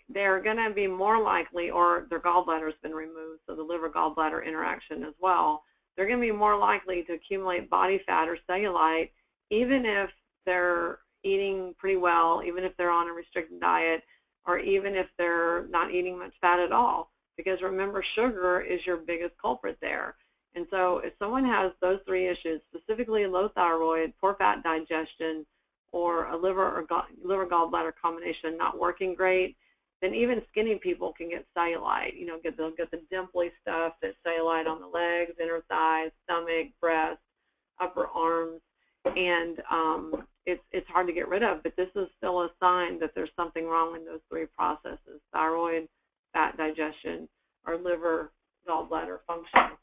they're going to be more likely, or their gallbladder has been removed, so the liver-gallbladder interaction as well, they're going to be more likely to accumulate body fat or cellulite, even if they're eating pretty well, even if they're on a restricted diet, or even if they're not eating much fat at all. Because remember, sugar is your biggest culprit there. And so if someone has those three issues, specifically low thyroid, poor fat digestion, or a liver gallbladder combination not working great, then even skinny people can get cellulite. You know, they'll get the dimply stuff, that's cellulite on the legs, inner thighs, stomach, breast, upper arms, and it's hard to get rid of. But this is still a sign that there's something wrong in those three processes: thyroid, fat digestion, or liver gallbladder function.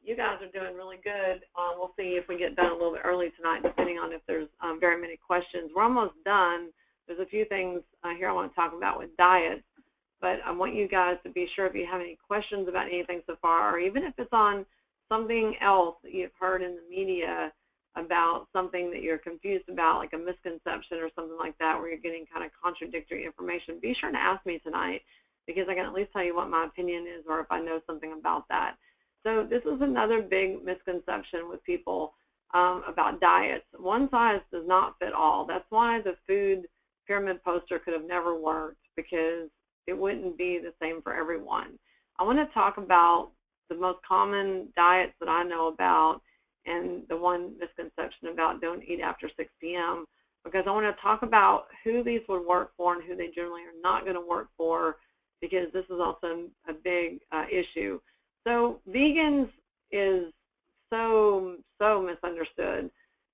You guys are doing really good. We'll see if we get done a little bit early tonight, depending on if there's very many questions. We're almost done. There's a few things here I want to talk about with diets, but I want you guys to be sure if you have any questions about anything so far, or even if it's on something else that you've heard in the media about something that you're confused about, like a misconception or something like that, where you're getting kind of contradictory information, be sure to ask me tonight, because I can at least tell you what my opinion is, or if I know something about that. So this is another big misconception with people about diets. One size does not fit all. That's why the food pyramid poster could have never worked, because it wouldn't be the same for everyone. I want to talk about the most common diets that I know about, and the one misconception about don't eat after 6 p.m., because I want to talk about who these would work for and who they generally are not going to work for, because this is also a big issue. So vegans is so misunderstood.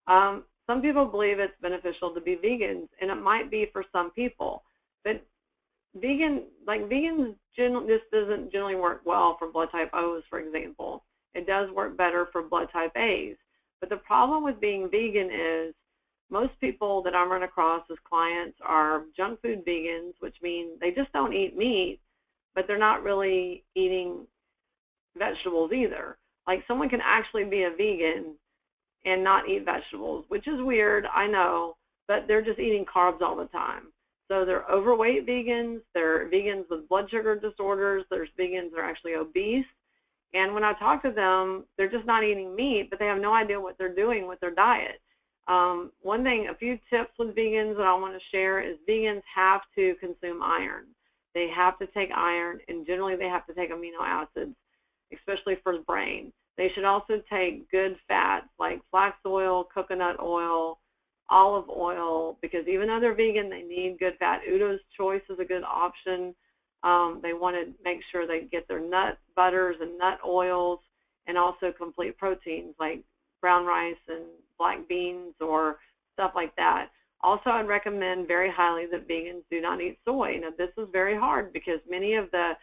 Some people believe it's beneficial to be vegans, and it might be for some people, but vegans this doesn't generally work well for blood type O's, for example. It does work better for blood type A's. But the problem with being vegan is most people that I run across as clients are junk food vegans, which means they just don't eat meat, but they're not really eating vegetables either. Like someone can actually be a vegan and not eat vegetables, which is weird, I know, but they're just eating carbs all the time. So they're overweight vegans, they're vegans with blood sugar disorders, there's vegans that are actually obese, and when I talk to them, they're just not eating meat, but they have no idea what they're doing with their diet. One thing, a few tips with vegans that I want to share is vegans have to consume iron. They have to take iron, and generally they have to take amino acids, especially for the brain. They should also take good fats like flax oil, coconut oil, olive oil, because even though they're vegan, they need good fat. Udo's Choice is a good option. They want to make sure they get their nut butters and nut oils, and also complete proteins like brown rice and black beans or stuff like that. Also, I'd recommend very highly that vegans do not eat soy. Now, this is very hard because many of the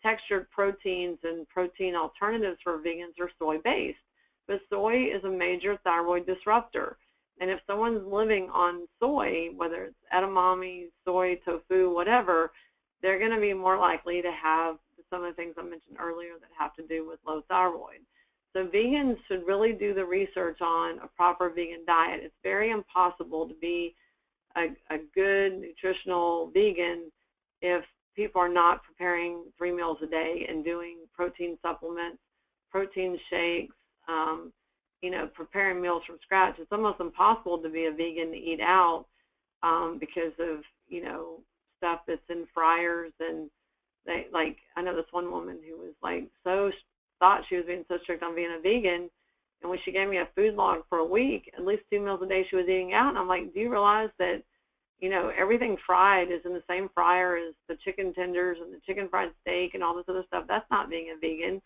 textured proteins and protein alternatives for vegans are soy-based. But soy is a major thyroid disruptor. And if someone's living on soy, whether it's edamame, soy, tofu, whatever, they're going to be more likely to have some of the things I mentioned earlier that have to do with low thyroid. So vegans should really do the research on a proper vegan diet. It's very impossible to be a good nutritional vegan if people are not preparing 3 meals a day and doing protein supplements, protein shakes, preparing meals from scratch. It's almost impossible to be a vegan to eat out because of, stuff that's in fryers. And I know this one woman who was thought she was being so strict on being a vegan, and when she gave me a food log for a week, at least 2 meals a day she was eating out, and I'm like, do you realize that everything fried is in the same fryer as the chicken tenders and the chicken fried steak and all this other stuff? That's not being a vegan.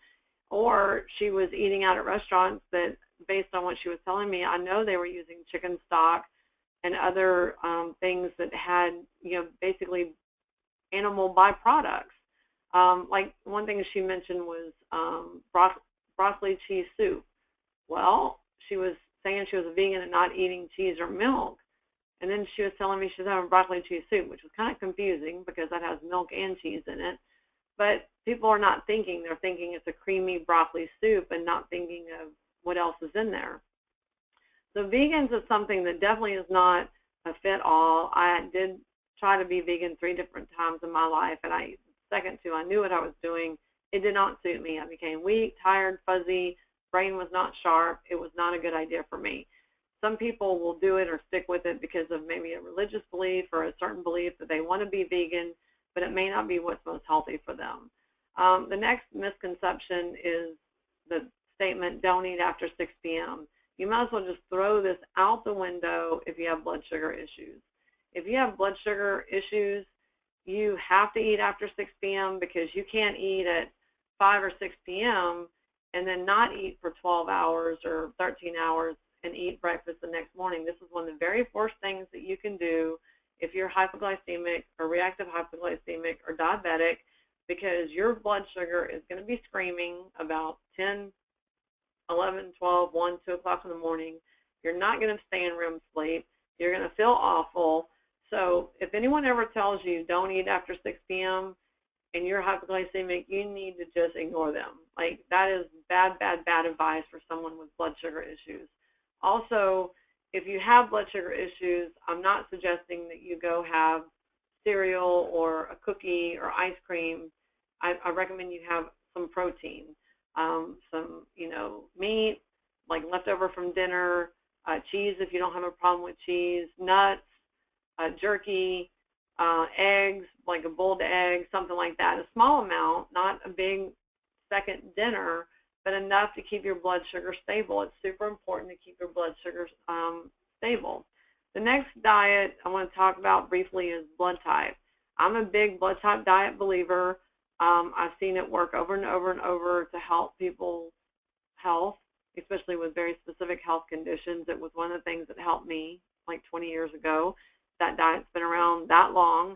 Or she was eating out at restaurants that, based on what she was telling me, I know they were using chicken stock and other things that had, basically animal byproducts. Like one thing she mentioned was broccoli cheese soup. Well, she was saying she was a vegan and not eating cheese or milk. And then she was telling me she was having broccoli cheese soup, which was kind of confusing because that has milk and cheese in it. But people are not thinking. They're thinking it's a creamy broccoli soup and not thinking of what else is in there. So vegans is something that definitely is not a fit-all. I did try to be vegan 3 different times in my life, and I knew what I was doing. It did not suit me. I became weak, tired, fuzzy, brain was not sharp. It was not a good idea for me. Some people will do it or stick with it because of maybe a religious belief or a certain belief that they want to be vegan, but it may not be what's most healthy for them. The next misconception is the statement, don't eat after 6 p.m. You might as well just throw this out the window if you have blood sugar issues. If you have blood sugar issues, you have to eat after 6 p.m. because you can't eat at 5 or 6 p.m. and then not eat for 12 hours or 13 hours and eat breakfast the next morning. This is one of the very worst things that you can do if you're hypoglycemic or reactive hypoglycemic or diabetic, because your blood sugar is going to be screaming about 10, 11, 12, 1, 2 o'clock in the morning. You're not going to stay in REM sleep. You're going to feel awful. So if anyone ever tells you don't eat after 6 p.m. and you're hypoglycemic, you need to just ignore them. Like, that is bad, bad, bad advice for someone with blood sugar issues. Also, if you have blood sugar issues, I'm not suggesting that you go have cereal or a cookie or ice cream. I recommend you have some protein, some, meat, like leftover from dinner, cheese if you don't have a problem with cheese, nuts, jerky, eggs, like a boiled egg, something like that. A small amount, not a big second dinner, but enough to keep your blood sugar stable. It's super important to keep your blood sugars stable. The next diet I want to talk about briefly is blood type. I'm a big blood type diet believer. I've seen it work over and over and over to help people's health, especially with very specific health conditions. It was one of the things that helped me like 20 years ago. That diet's been around that long.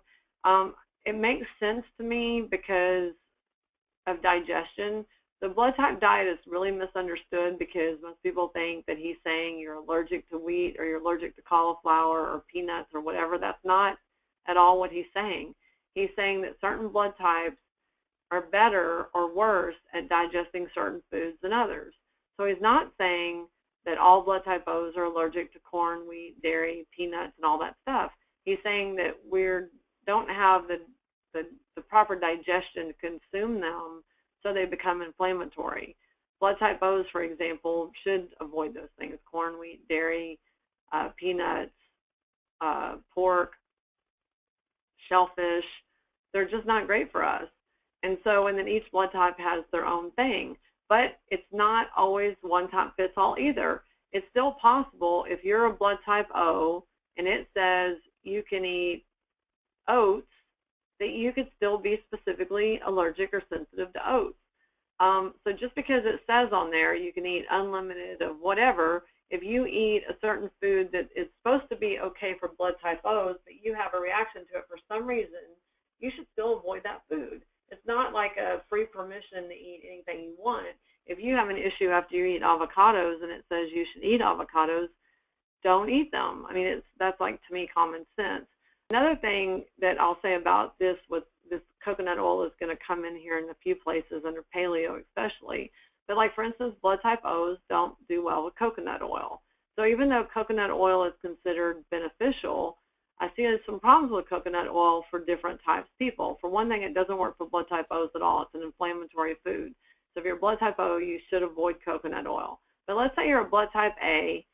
It makes sense to me because of digestion. The blood type diet is really misunderstood because most people think that he's saying you're allergic to wheat or you're allergic to cauliflower or peanuts or whatever. That's not at all what he's saying. He's saying that certain blood types are better or worse at digesting certain foods than others. So he's not saying that all blood type O's are allergic to corn, wheat, dairy, peanuts, and all that stuff. He's saying that we don't have the proper digestion to consume them, so they become inflammatory. Blood type O's, for example, should avoid those things: corn, wheat, dairy, peanuts, pork, shellfish. They're just not great for us. And so, and then each blood type has their own thing. But it's not always one type fits all either. It's still possible if you're a blood type O and it says you can eat oats, that you could still be specifically allergic or sensitive to oats. So just because it says on there you can eat unlimited of whatever, if you eat a certain food that is supposed to be okay for blood type O's, but you have a reaction to it for some reason, you should still avoid that food. It's not like a free permission to eat anything you want. If you have an issue after you eat avocados and it says you should eat avocados, don't eat them. I mean, that's like, to me, common sense. Another thing that I'll say about this with this coconut oil is going to come in here in a few places under paleo especially. But like, for instance, blood type O's don't do well with coconut oil. So even though coconut oil is considered beneficial, I see some problems with coconut oil for different types of people. For one thing, it doesn't work for blood type O's at all. It's an inflammatory food. So if you're blood type O, you should avoid coconut oil. But let's say you're a blood type A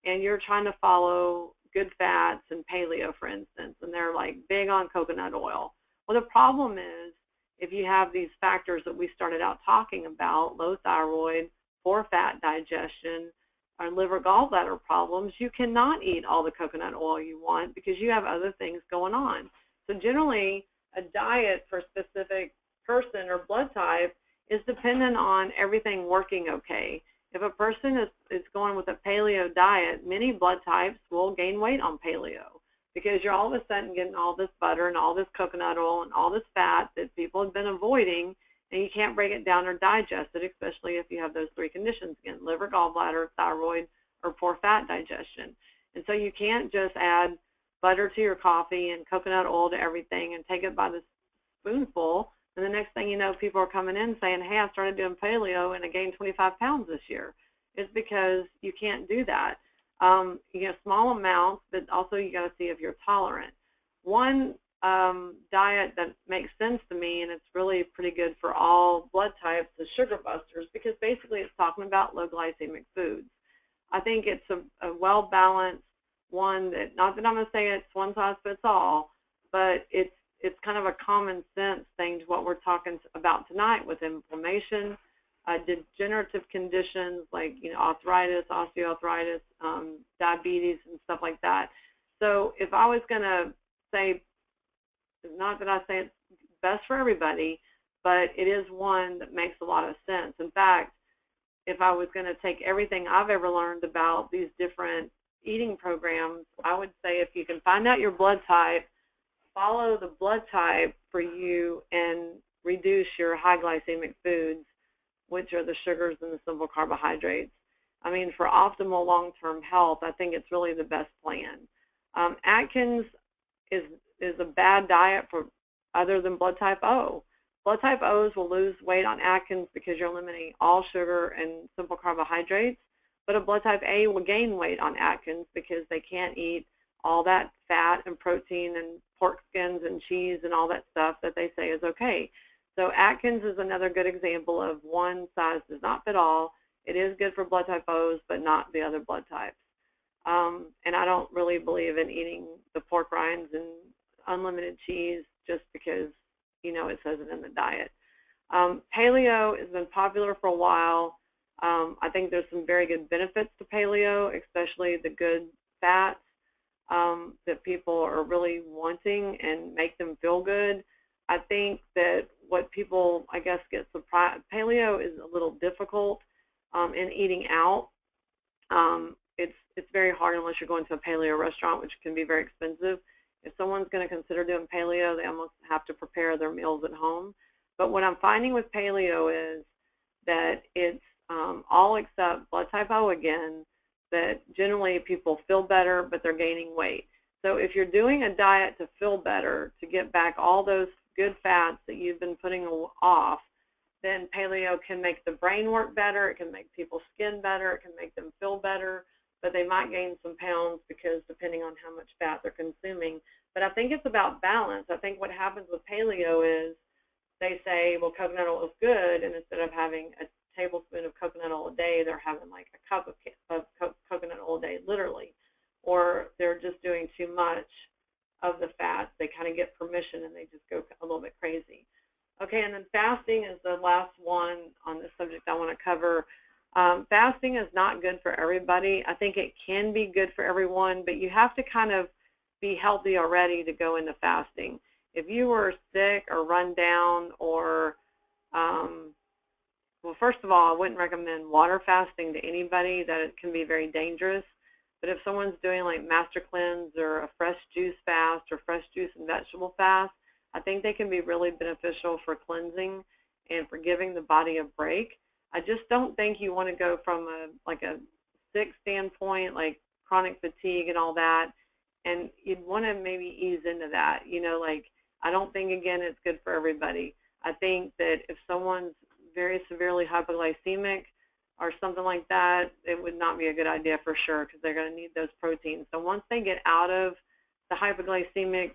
and you're trying to follow good fats and paleo, for instance, and they're like big on coconut oil. Well, the problem is if you have these factors that we started out talking about, low thyroid, poor fat digestion, or liver gallbladder problems, you cannot eat all the coconut oil you want because you have other things going on. So generally, a diet for a specific person or blood type is dependent on everything working okay. If a person is going with a paleo diet, many blood types will gain weight on paleo because you're all of a sudden getting all this butter and all this coconut oil and all this fat that people have been avoiding, and you can't break it down or digest it, especially if you have those three conditions, again, liver, gallbladder, thyroid, or poor fat digestion. And so you can't just add butter to your coffee and coconut oil to everything and take it by the spoonful, and the next thing you know, people are coming in saying, hey, I started doing paleo and I gained 25 pounds this year. It's because you can't do that. You get small amounts, but also you got to see if you're tolerant. One diet that makes sense to me, and it's really pretty good for all blood types, is sugar busters, because basically it's talking about low glycemic foods. I think it's a well-balanced one that, not that I'm going to say it's one size fits all, but it's kind of a common sense thing to what we're talking about tonight with inflammation, degenerative conditions like arthritis, osteoarthritis, diabetes, and stuff like that. So if I was going to say, not that I say it's best for everybody, but it is one that makes a lot of sense. In fact, if I was going to take everything I've ever learned about these different eating programs, I would say if you can find out your blood type, follow the blood type for you and reduce your high glycemic foods, which are the sugars and the simple carbohydrates. I mean, for optimal long-term health, I think it's really the best plan. Atkins is a bad diet for other than blood type O. Blood type O's will lose weight on Atkins because you're eliminating all sugar and simple carbohydrates, but a blood type A will gain weight on Atkins because they can't eat all that fat and protein and pork skins and cheese and all that stuff that they say is okay. So Atkins is another good example of one size does not fit all. It is good for blood type O's, but not the other blood types. And I don't really believe in eating the pork rinds and unlimited cheese just because, it says it in the diet. Paleo has been popular for a while. I think there's some very good benefits to paleo, especially the good fats that people are really wanting and make them feel good. I think that what people, I guess, get surprised, paleo is a little difficult in eating out. It's very hard unless you're going to a paleo restaurant, which can be very expensive. If someone's going to consider doing paleo, they almost have to prepare their meals at home. But what I'm finding with paleo is that it's all except blood type O again, that generally people feel better, but they're gaining weight. So if you're doing a diet to feel better, to get back all those good fats that you've been putting off, then paleo can make the brain work better, it can make people's skin better, it can make them feel better, but they might gain some pounds because depending on how much fat they're consuming. But I think it's about balance. I think what happens with paleo is they say, well, coconut oil is good, and instead of having a tablespoon of coconut oil a day, they're having like a cup of coconut oil a day, literally. Or they're just doing too much of the fat. They kind of get permission and they just go a little bit crazy. Okay, and then fasting is the last one on this subject I want to cover. Fasting is not good for everybody. I think it can be good for everyone, but you have to kind of be healthy already to go into fasting. If you were sick or run down or, well, first of all, I wouldn't recommend water fasting to anybody. That it can be very dangerous. But if someone's doing like master cleanse or a fresh juice fast or fresh juice and vegetable fast, I think they can be really beneficial for cleansing and for giving the body a break. I just don't think you want to go from a sick standpoint, like chronic fatigue and all that, and you'd want to maybe ease into that. You know, like, I don't think, again, it's good for everybody. I think that if someone's very severely hypoglycemic or something like that, it would not be a good idea for sure, because they're going to need those proteins. So once they get out of the hypoglycemic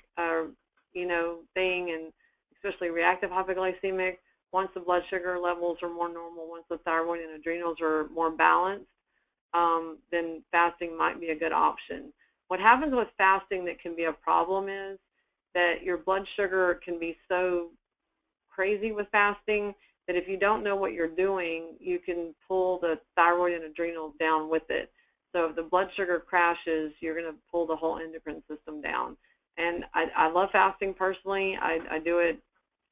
thing, and especially reactive hypoglycemic, once the blood sugar levels are more normal, once the thyroid and adrenals are more balanced, then fasting might be a good option. What happens with fasting that can be a problem is that your blood sugar can be so crazy with fasting that if you don't know what you're doing, you can pull the thyroid and adrenals down with it. So if the blood sugar crashes, you're going to pull the whole endocrine system down. And I love fasting personally. I do it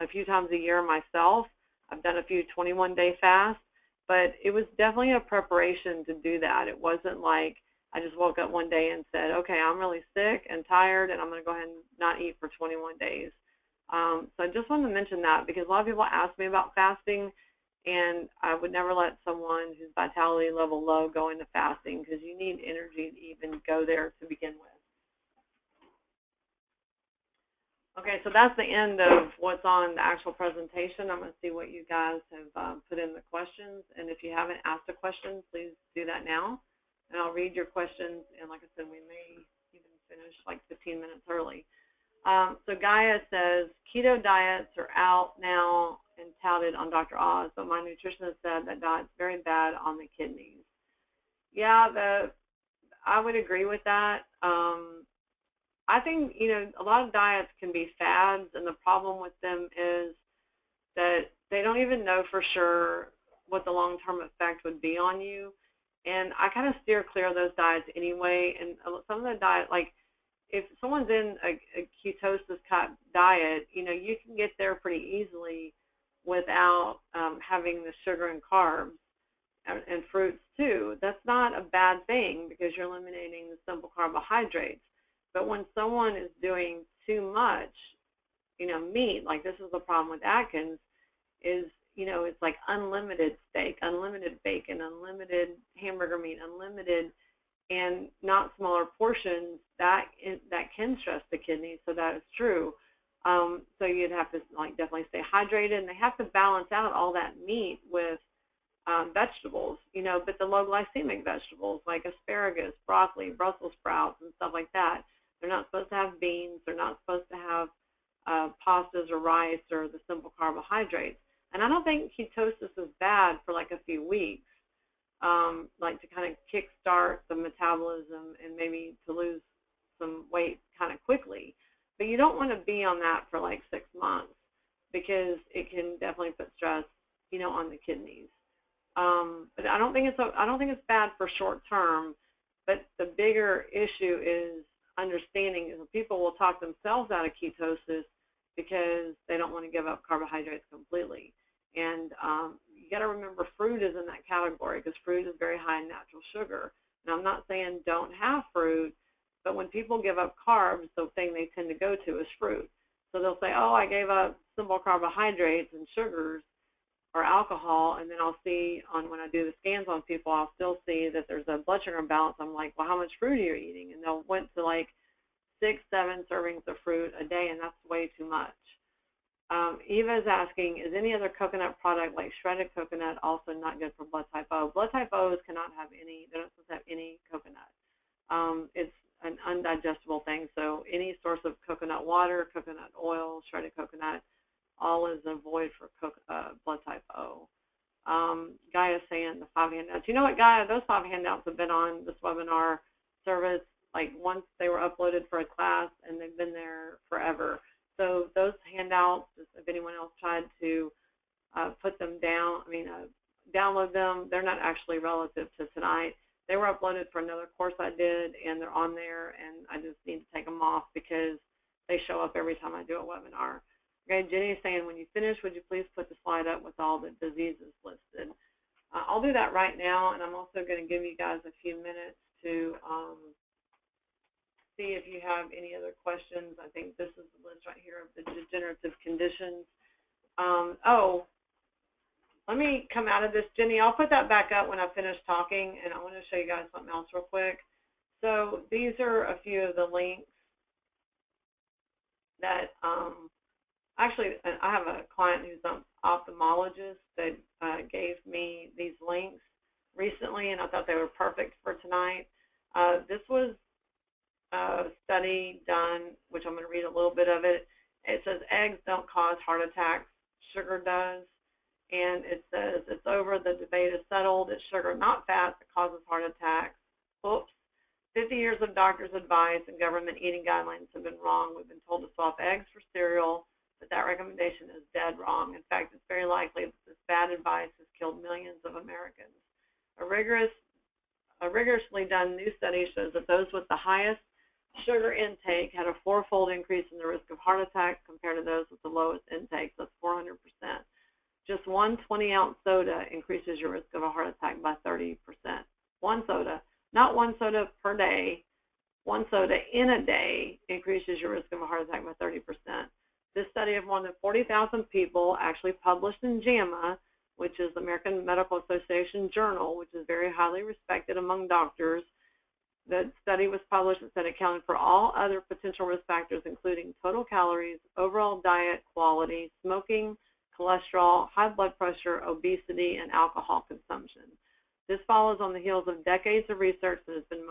a few times a year myself. I've done a few 21-day fasts, but it was definitely a preparation to do that. It wasn't like I just woke up one day and said, okay, I'm really sick and tired, and I'm going to go ahead and not eat for 21 days. So I just wanted to mention that because a lot of people ask me about fasting, and I would never let someone whose vitality level low go into fasting because you need energy to even go there to begin with. Okay, so that's the end of what's on the actual presentation. I'm going to see what you guys have put in the questions, and if you haven't asked a question, please do that now, and I'll read your questions, and like I said, we may even finish like 15 minutes early. So Gaia says, keto diets are out now and touted on Dr. Oz, but my nutritionist said that diet's very bad on the kidneys. Yeah, I would agree with that. I think, a lot of diets can be fads, and the problem with them is that they don't even know for sure what the long-term effect would be on you. And I kind of steer clear of those diets anyway. And some of the diet, like if someone's in a ketosis type diet, you can get there pretty easily without having the sugar and carbs and fruits too. That's not a bad thing because you're eliminating the simple carbohydrates. But when someone is doing too much, meat, like this is the problem with Atkins, is, it's like unlimited steak, unlimited bacon, unlimited hamburger meat, unlimited, and not smaller portions, that can stress the kidneys, so that is true. So you'd have to definitely stay hydrated, and they have to balance out all that meat with vegetables, but the low glycemic vegetables like asparagus, broccoli, Brussels sprouts, and stuff like that. They're not supposed to have beans. They're not supposed to have pastas or rice or the simple carbohydrates. And I don't think ketosis is bad for like a few weeks, like to kind of kickstart the metabolism and maybe to lose some weight kind of quickly. But you don't want to be on that for like 6 months because it can definitely put stress, on the kidneys. But I don't think it's bad for short term. But the bigger issue is understanding. People will talk themselves out of ketosis because they don't want to give up carbohydrates completely. And you got to remember, fruit is in that category because fruit is very high in natural sugar. And I'm not saying don't have fruit, but when people give up carbs, the thing they tend to go to is fruit. So they'll say, oh, I gave up simple carbohydrates and sugars or alcohol, and then I'll see when I do the scans on people, I'll still see that there's a blood sugar imbalance. I'm like, well, how much fruit are you eating? And they'll went to like 6, 7 servings of fruit a day, and that's way too much. Eva is asking, is any other coconut product like shredded coconut also not good for blood type O? Blood type O's cannot have any, they're not supposed to have any coconut. It's an undigestible thing, so any source of coconut water, coconut oil, shredded coconut, all is a void for blood type O. Gaia saying the 5 handouts. You know what, Gaia, those 5 handouts have been on this webinar service, like once they were uploaded for a class, and they've been there forever. So those handouts, if anyone else tried to put them down, download them, they're not actually relative to tonight. They were uploaded for another course I did, and they're on there, and I just need to take them off because they show up every time I do a webinar. Okay, Jenny is saying, when you finish, would you please put the slide up with all the diseases listed? I'll do that right now, and I'm also going to give you guys a few minutes to see if you have any other questions. I think this is the list right here of the degenerative conditions. Oh, let me come out of this, Jenny. I'll put that back up when I finish talking, and I want to show you guys something else real quick. So these are a few of the links that actually, I have a client who's an ophthalmologist that gave me these links recently, and I thought they were perfect for tonight. This was a study done, which I'm going to read a little bit of it. It says eggs don't cause heart attacks, sugar does. And it says it's over, the debate is settled. It's sugar, not fat, that causes heart attacks. Oops. 50 years of doctors' advice and government eating guidelines have been wrong. We've been told to swap eggs for cereal, but that recommendation is dead wrong. In fact, it's very likely that this bad advice has killed millions of Americans. A rigorously done new study shows that those with the highest sugar intake had a 4-fold increase in the risk of heart attack compared to those with the lowest intake. That's 400%. Just one 20-ounce soda increases your risk of a heart attack by 30%. One soda, not one soda per day. One soda in a day increases your risk of a heart attack by 30%. This study of more than 40,000 people, actually published in JAMA, which is the American Medical Association journal, which is very highly respected among doctors. The study was published and said it accounted for all other potential risk factors, including total calories, overall diet quality, smoking, cholesterol, high blood pressure, obesity, and alcohol consumption. This follows on the heels of decades of research that has been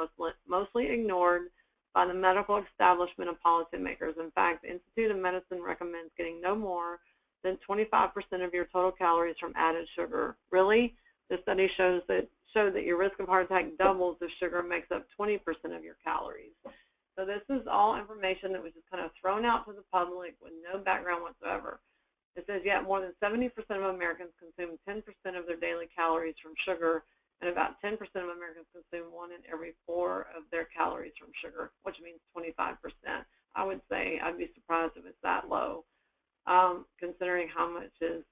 mostly ignored by the medical establishment and policymakers. In fact, the Institute of Medicine recommends getting no more than 25% of your total calories from added sugar. Really? The study showed that your risk of heart attack doubles if sugar makes up 20% of your calories. So this is all information that was just kind of thrown out to the public with no background whatsoever. It says yet more than 70% of Americans consume 10% of their daily calories from sugar, and about 10% of Americans consume 1 in every 4 of their calories from sugar, which means 25%. I would say I'd be surprised if it's that low, considering how much is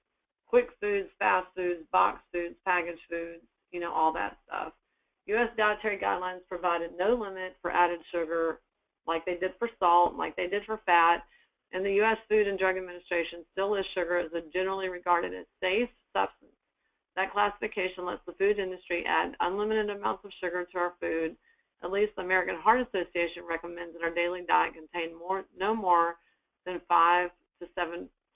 quick foods, fast foods, boxed foods, packaged foods, you know, all that stuff. U.S. dietary guidelines provided no limit for added sugar like they did for salt, like they did for fat, and the U.S. Food and Drug Administration still lists sugar as a generally regarded as safe substance. That classification lets the food industry add unlimited amounts of sugar to our food. At least the American Heart Association recommends that our daily diet contain no more than 5 to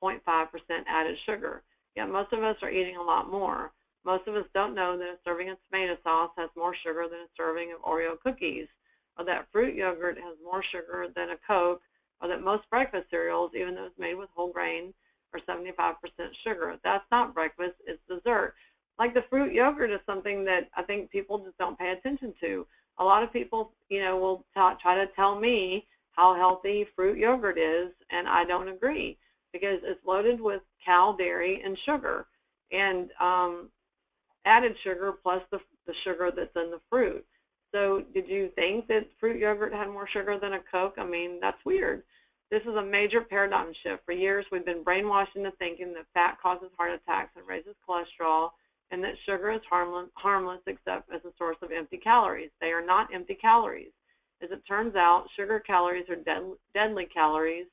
7.5% added sugar. Yet most of us are eating a lot more. Most of us don't know that a serving of tomato sauce has more sugar than a serving of Oreo cookies, or that fruit yogurt has more sugar than a Coke, or that most breakfast cereals, even those made with whole grain, are 75% sugar. That's not breakfast, it's dessert. Like the fruit yogurt is something that I think people just don't pay attention to. A lot of people, you know, will try to tell me how healthy fruit yogurt is, and I don't agree because it's loaded with cow dairy and sugar. And added sugar plus the sugar that's in the fruit. So did you think that fruit yogurt had more sugar than a Coke? I mean, that's weird. This is a major paradigm shift. For years, we've been brainwashed into thinking that fat causes heart attacks and raises cholesterol, and that sugar is harmless except as a source of empty calories. They are not empty calories. As it turns out, sugar calories are deadly calories.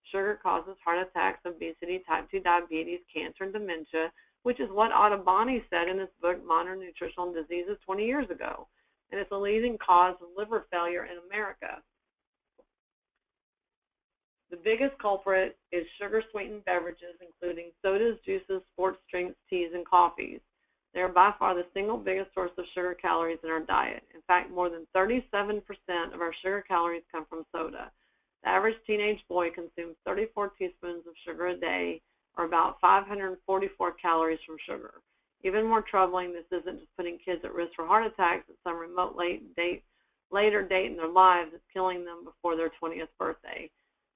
Sugar causes heart attacks, obesity, type 2 diabetes, cancer, and dementia, which is what Ottoboni said in his book, Modern Nutritional Diseases, 20 years ago. And it's a leading cause of liver failure in America. The biggest culprit is sugar-sweetened beverages, including sodas, juices, sports drinks, teas, and coffees. They are by far the single biggest source of sugar calories in our diet. In fact, more than 37% of our sugar calories come from soda. The average teenage boy consumes 34 teaspoons of sugar a day, or about 544 calories from sugar. Even more troubling, this isn't just putting kids at risk for heart attacks at some remote later date in their lives. It's killing them before their 20th birthday.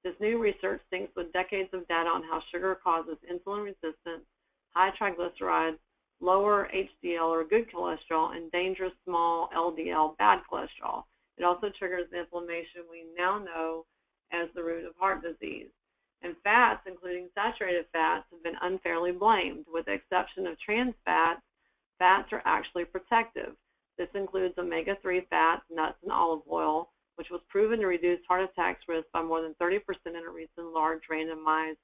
This new research syncs with decades of data on how sugar causes insulin resistance, high triglycerides, lower HDL or good cholesterol, and dangerous small LDL, bad cholesterol. It also triggers the inflammation we now know as the root of heart disease. And fats, including saturated fats, have been unfairly blamed. With the exception of trans fats, fats are actually protective. This includes omega-3 fats, nuts, and olive oil, which was proven to reduce heart attacks risk by more than 30% in a recent large randomized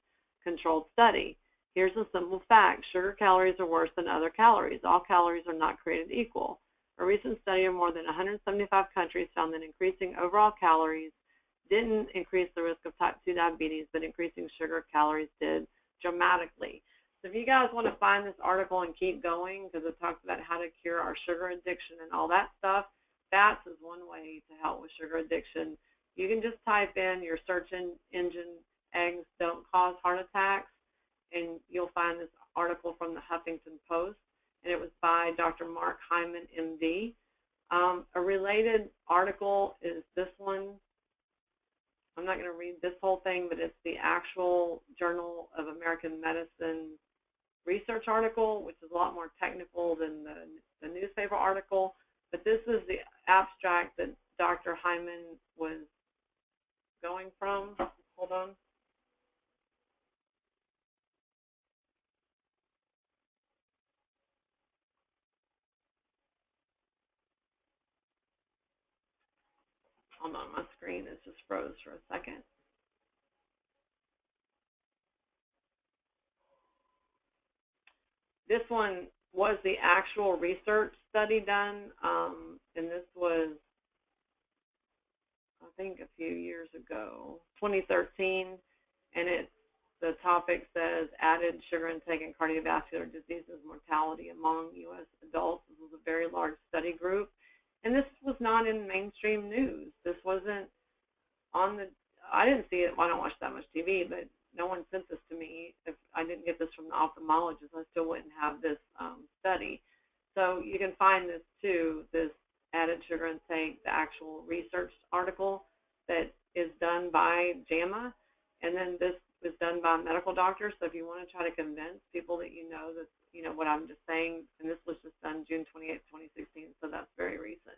controlled study. Here's a simple fact. Sugar calories are worse than other calories. All calories are not created equal. A recent study of more than 175 countries found that increasing overall calories didn't increase the risk of type 2 diabetes, but increasing sugar calories did dramatically. So if you guys want to find this article and keep going, because it talks about how to cure our sugar addiction and all that stuff, fats is one way to help with sugar addiction. You can just type in your search engine, eggs don't cause heart attacks, and you'll find this article from the Huffington Post, and it was by Dr. Mark Hyman, MD. A related article is this one. I'm not going to read this whole thing, but it's the actual Journal of American Medicine research article, which is a lot more technical than the newspaper article. But this is the abstract that Dr. Hyman was going from. Hold on. Hold on, my screen is just froze for a second. This one was the actual research study done, and this was, I think, a few years ago, 2013, and the topic says added sugar intake and cardiovascular diseases mortality among U.S. adults. This was a very large study group. And this was not in mainstream news. This wasn't on the, I didn't see it, well, I don't watch that much TV, but no one sent this to me. If I didn't get this from the ophthalmologist, I still wouldn't have this study. So you can find this too, this added sugar intake, the actual research article that is done by JAMA, and then this is done by a medical doctor. So if you want to try to convince people that you know that, you know, what I'm just saying, and this was just done June 28, 2016, so that's very recent.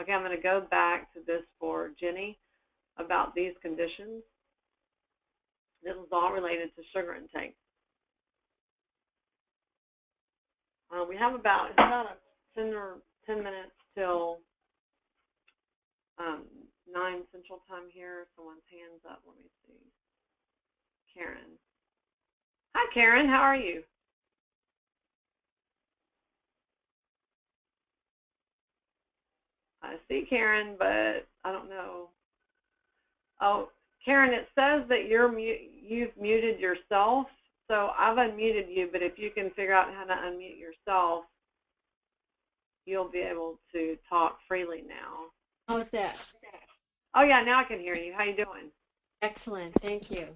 Okay, I'm going to go back to this for Jenny about these conditions. This is all related to sugar intake. We have about 10 minutes till 9 Central Time here. Someone's hands up. Let me see. Karen. Hi, Karen. How are you? I see Karen, but I don't know. Oh, Karen, it says that you've muted yourself, so I've unmuted you, but if you can figure out how to unmute yourself, you'll be able to talk freely now. How's that? Oh, yeah, now I can hear you. How you doing? Excellent, thank you.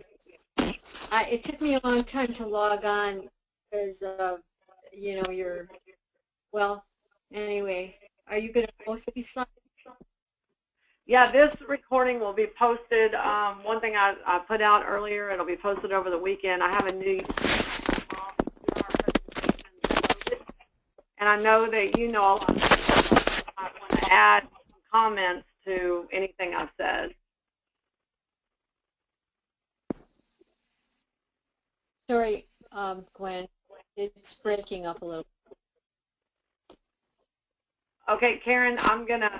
It took me a long time to log on because of, you know, well, anyway, are you going to post these slides? Yeah, this recording will be posted. One thing I put out earlier, it'll be posted over the weekend. I have a new and I know that you know a lot of people might want to add some comments to anything I've said. Sorry, Gwen, it's breaking up a little. Okay, Karen, I'm going to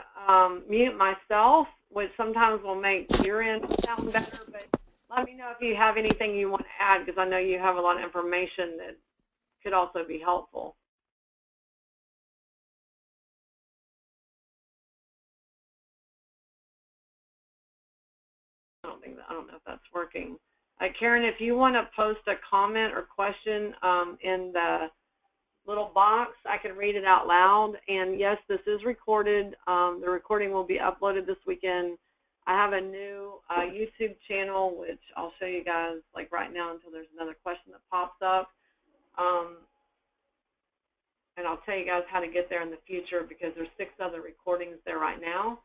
mute myself, which sometimes will make your end sound better, but let me know if you have anything you want to add, because I know you have a lot of information that could also be helpful. I don't know if that's working. Karen, if you want to post a comment or question in the little box, I can read it out loud. And yes, this is recorded. The recording will be uploaded this weekend. I have a new YouTube channel, which I'll show you guys like right now until there's another question that pops up. And I'll tell you guys how to get there in the future, because there's 6 other recordings there right now.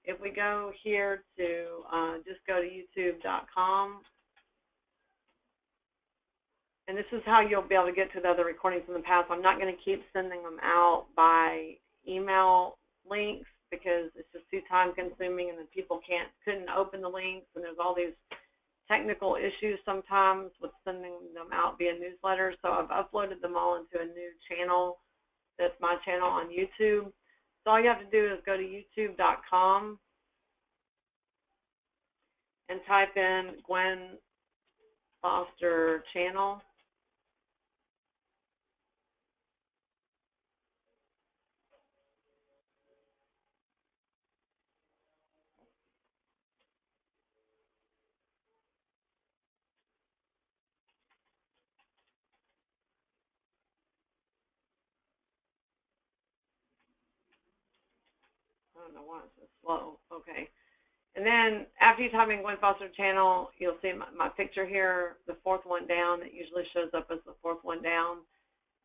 If we go here to just go to youtube.com, and this is how you'll be able to get to the other recordings in the past. I'm not going to keep sending them out by email links, because it's just too time consuming, and then people couldn't open the links, and there's all these technical issues sometimes with sending them out via newsletter. So I've uploaded them all into a new channel. That's my channel on YouTube. So all you have to do is go to youtube.com and type in Gwen Foster channel. I don't know why it's so slow. Okay. And then after you type in Gwen Foster channel, you'll see my picture here, the 4th one down. It usually shows up as the 4th one down.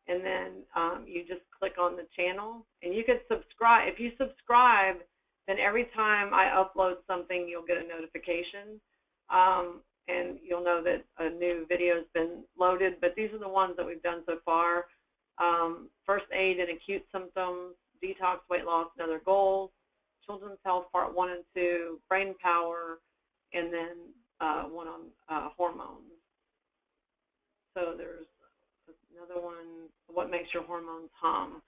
And then you just click on the channel, and you can subscribe. If you subscribe, then every time I upload something, you'll get a notification. And you'll know that a new video has been loaded. But these are the ones that we've done so far. First aid and acute symptoms, detox, weight loss, and other goals. Children's Health Part 1 and 2, Brain Power, and then one on hormones. So there's another one, What Makes Your Hormones Hum.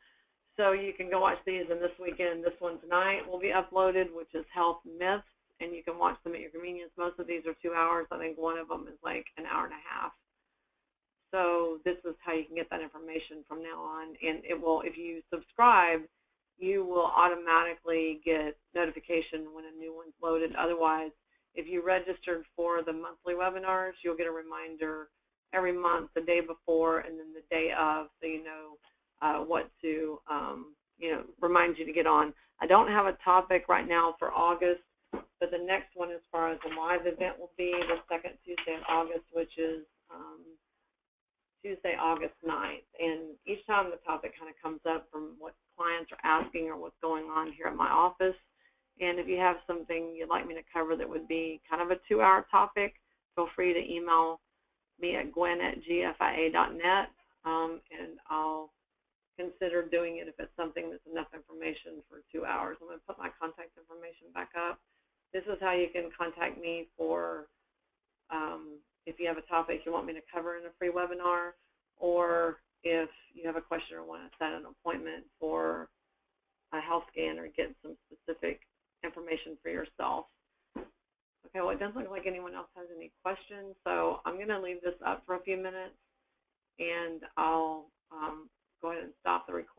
So you can go watch these, and this weekend, this one tonight will be uploaded, which is Health Myths, and you can watch them at your convenience. Most of these are 2 hours. I think one of them is like an hour and a half. So this is how you can get that information from now on, and it will, if you subscribe, you will automatically get notification when a new one's loaded. Otherwise, if you registered for the monthly webinars, you'll get a reminder every month, the day before and then the day of, so you know what to, remind you to get on. I don't have a topic right now for August, but the next one as far as the live event will be the 2nd Tuesday of August, which is Tuesday, August 9th. And each time the topic kind of comes up from what clients are asking or what's going on here at my office. And if you have something you'd like me to cover that would be kind of a 2-hour topic, feel free to email me at gwen@gfia.net, and I'll consider doing it if it's something that's enough information for 2 hours. I'm going to put my contact information back up. This is how you can contact me for if you have a topic you want me to cover in a free webinar, or if you have a question or want to set an appointment for a health scan or get some specific information for yourself. Okay, well, it doesn't look like anyone else has any questions, so I'm going to leave this up for a few minutes, and I'll go ahead and stop the recording.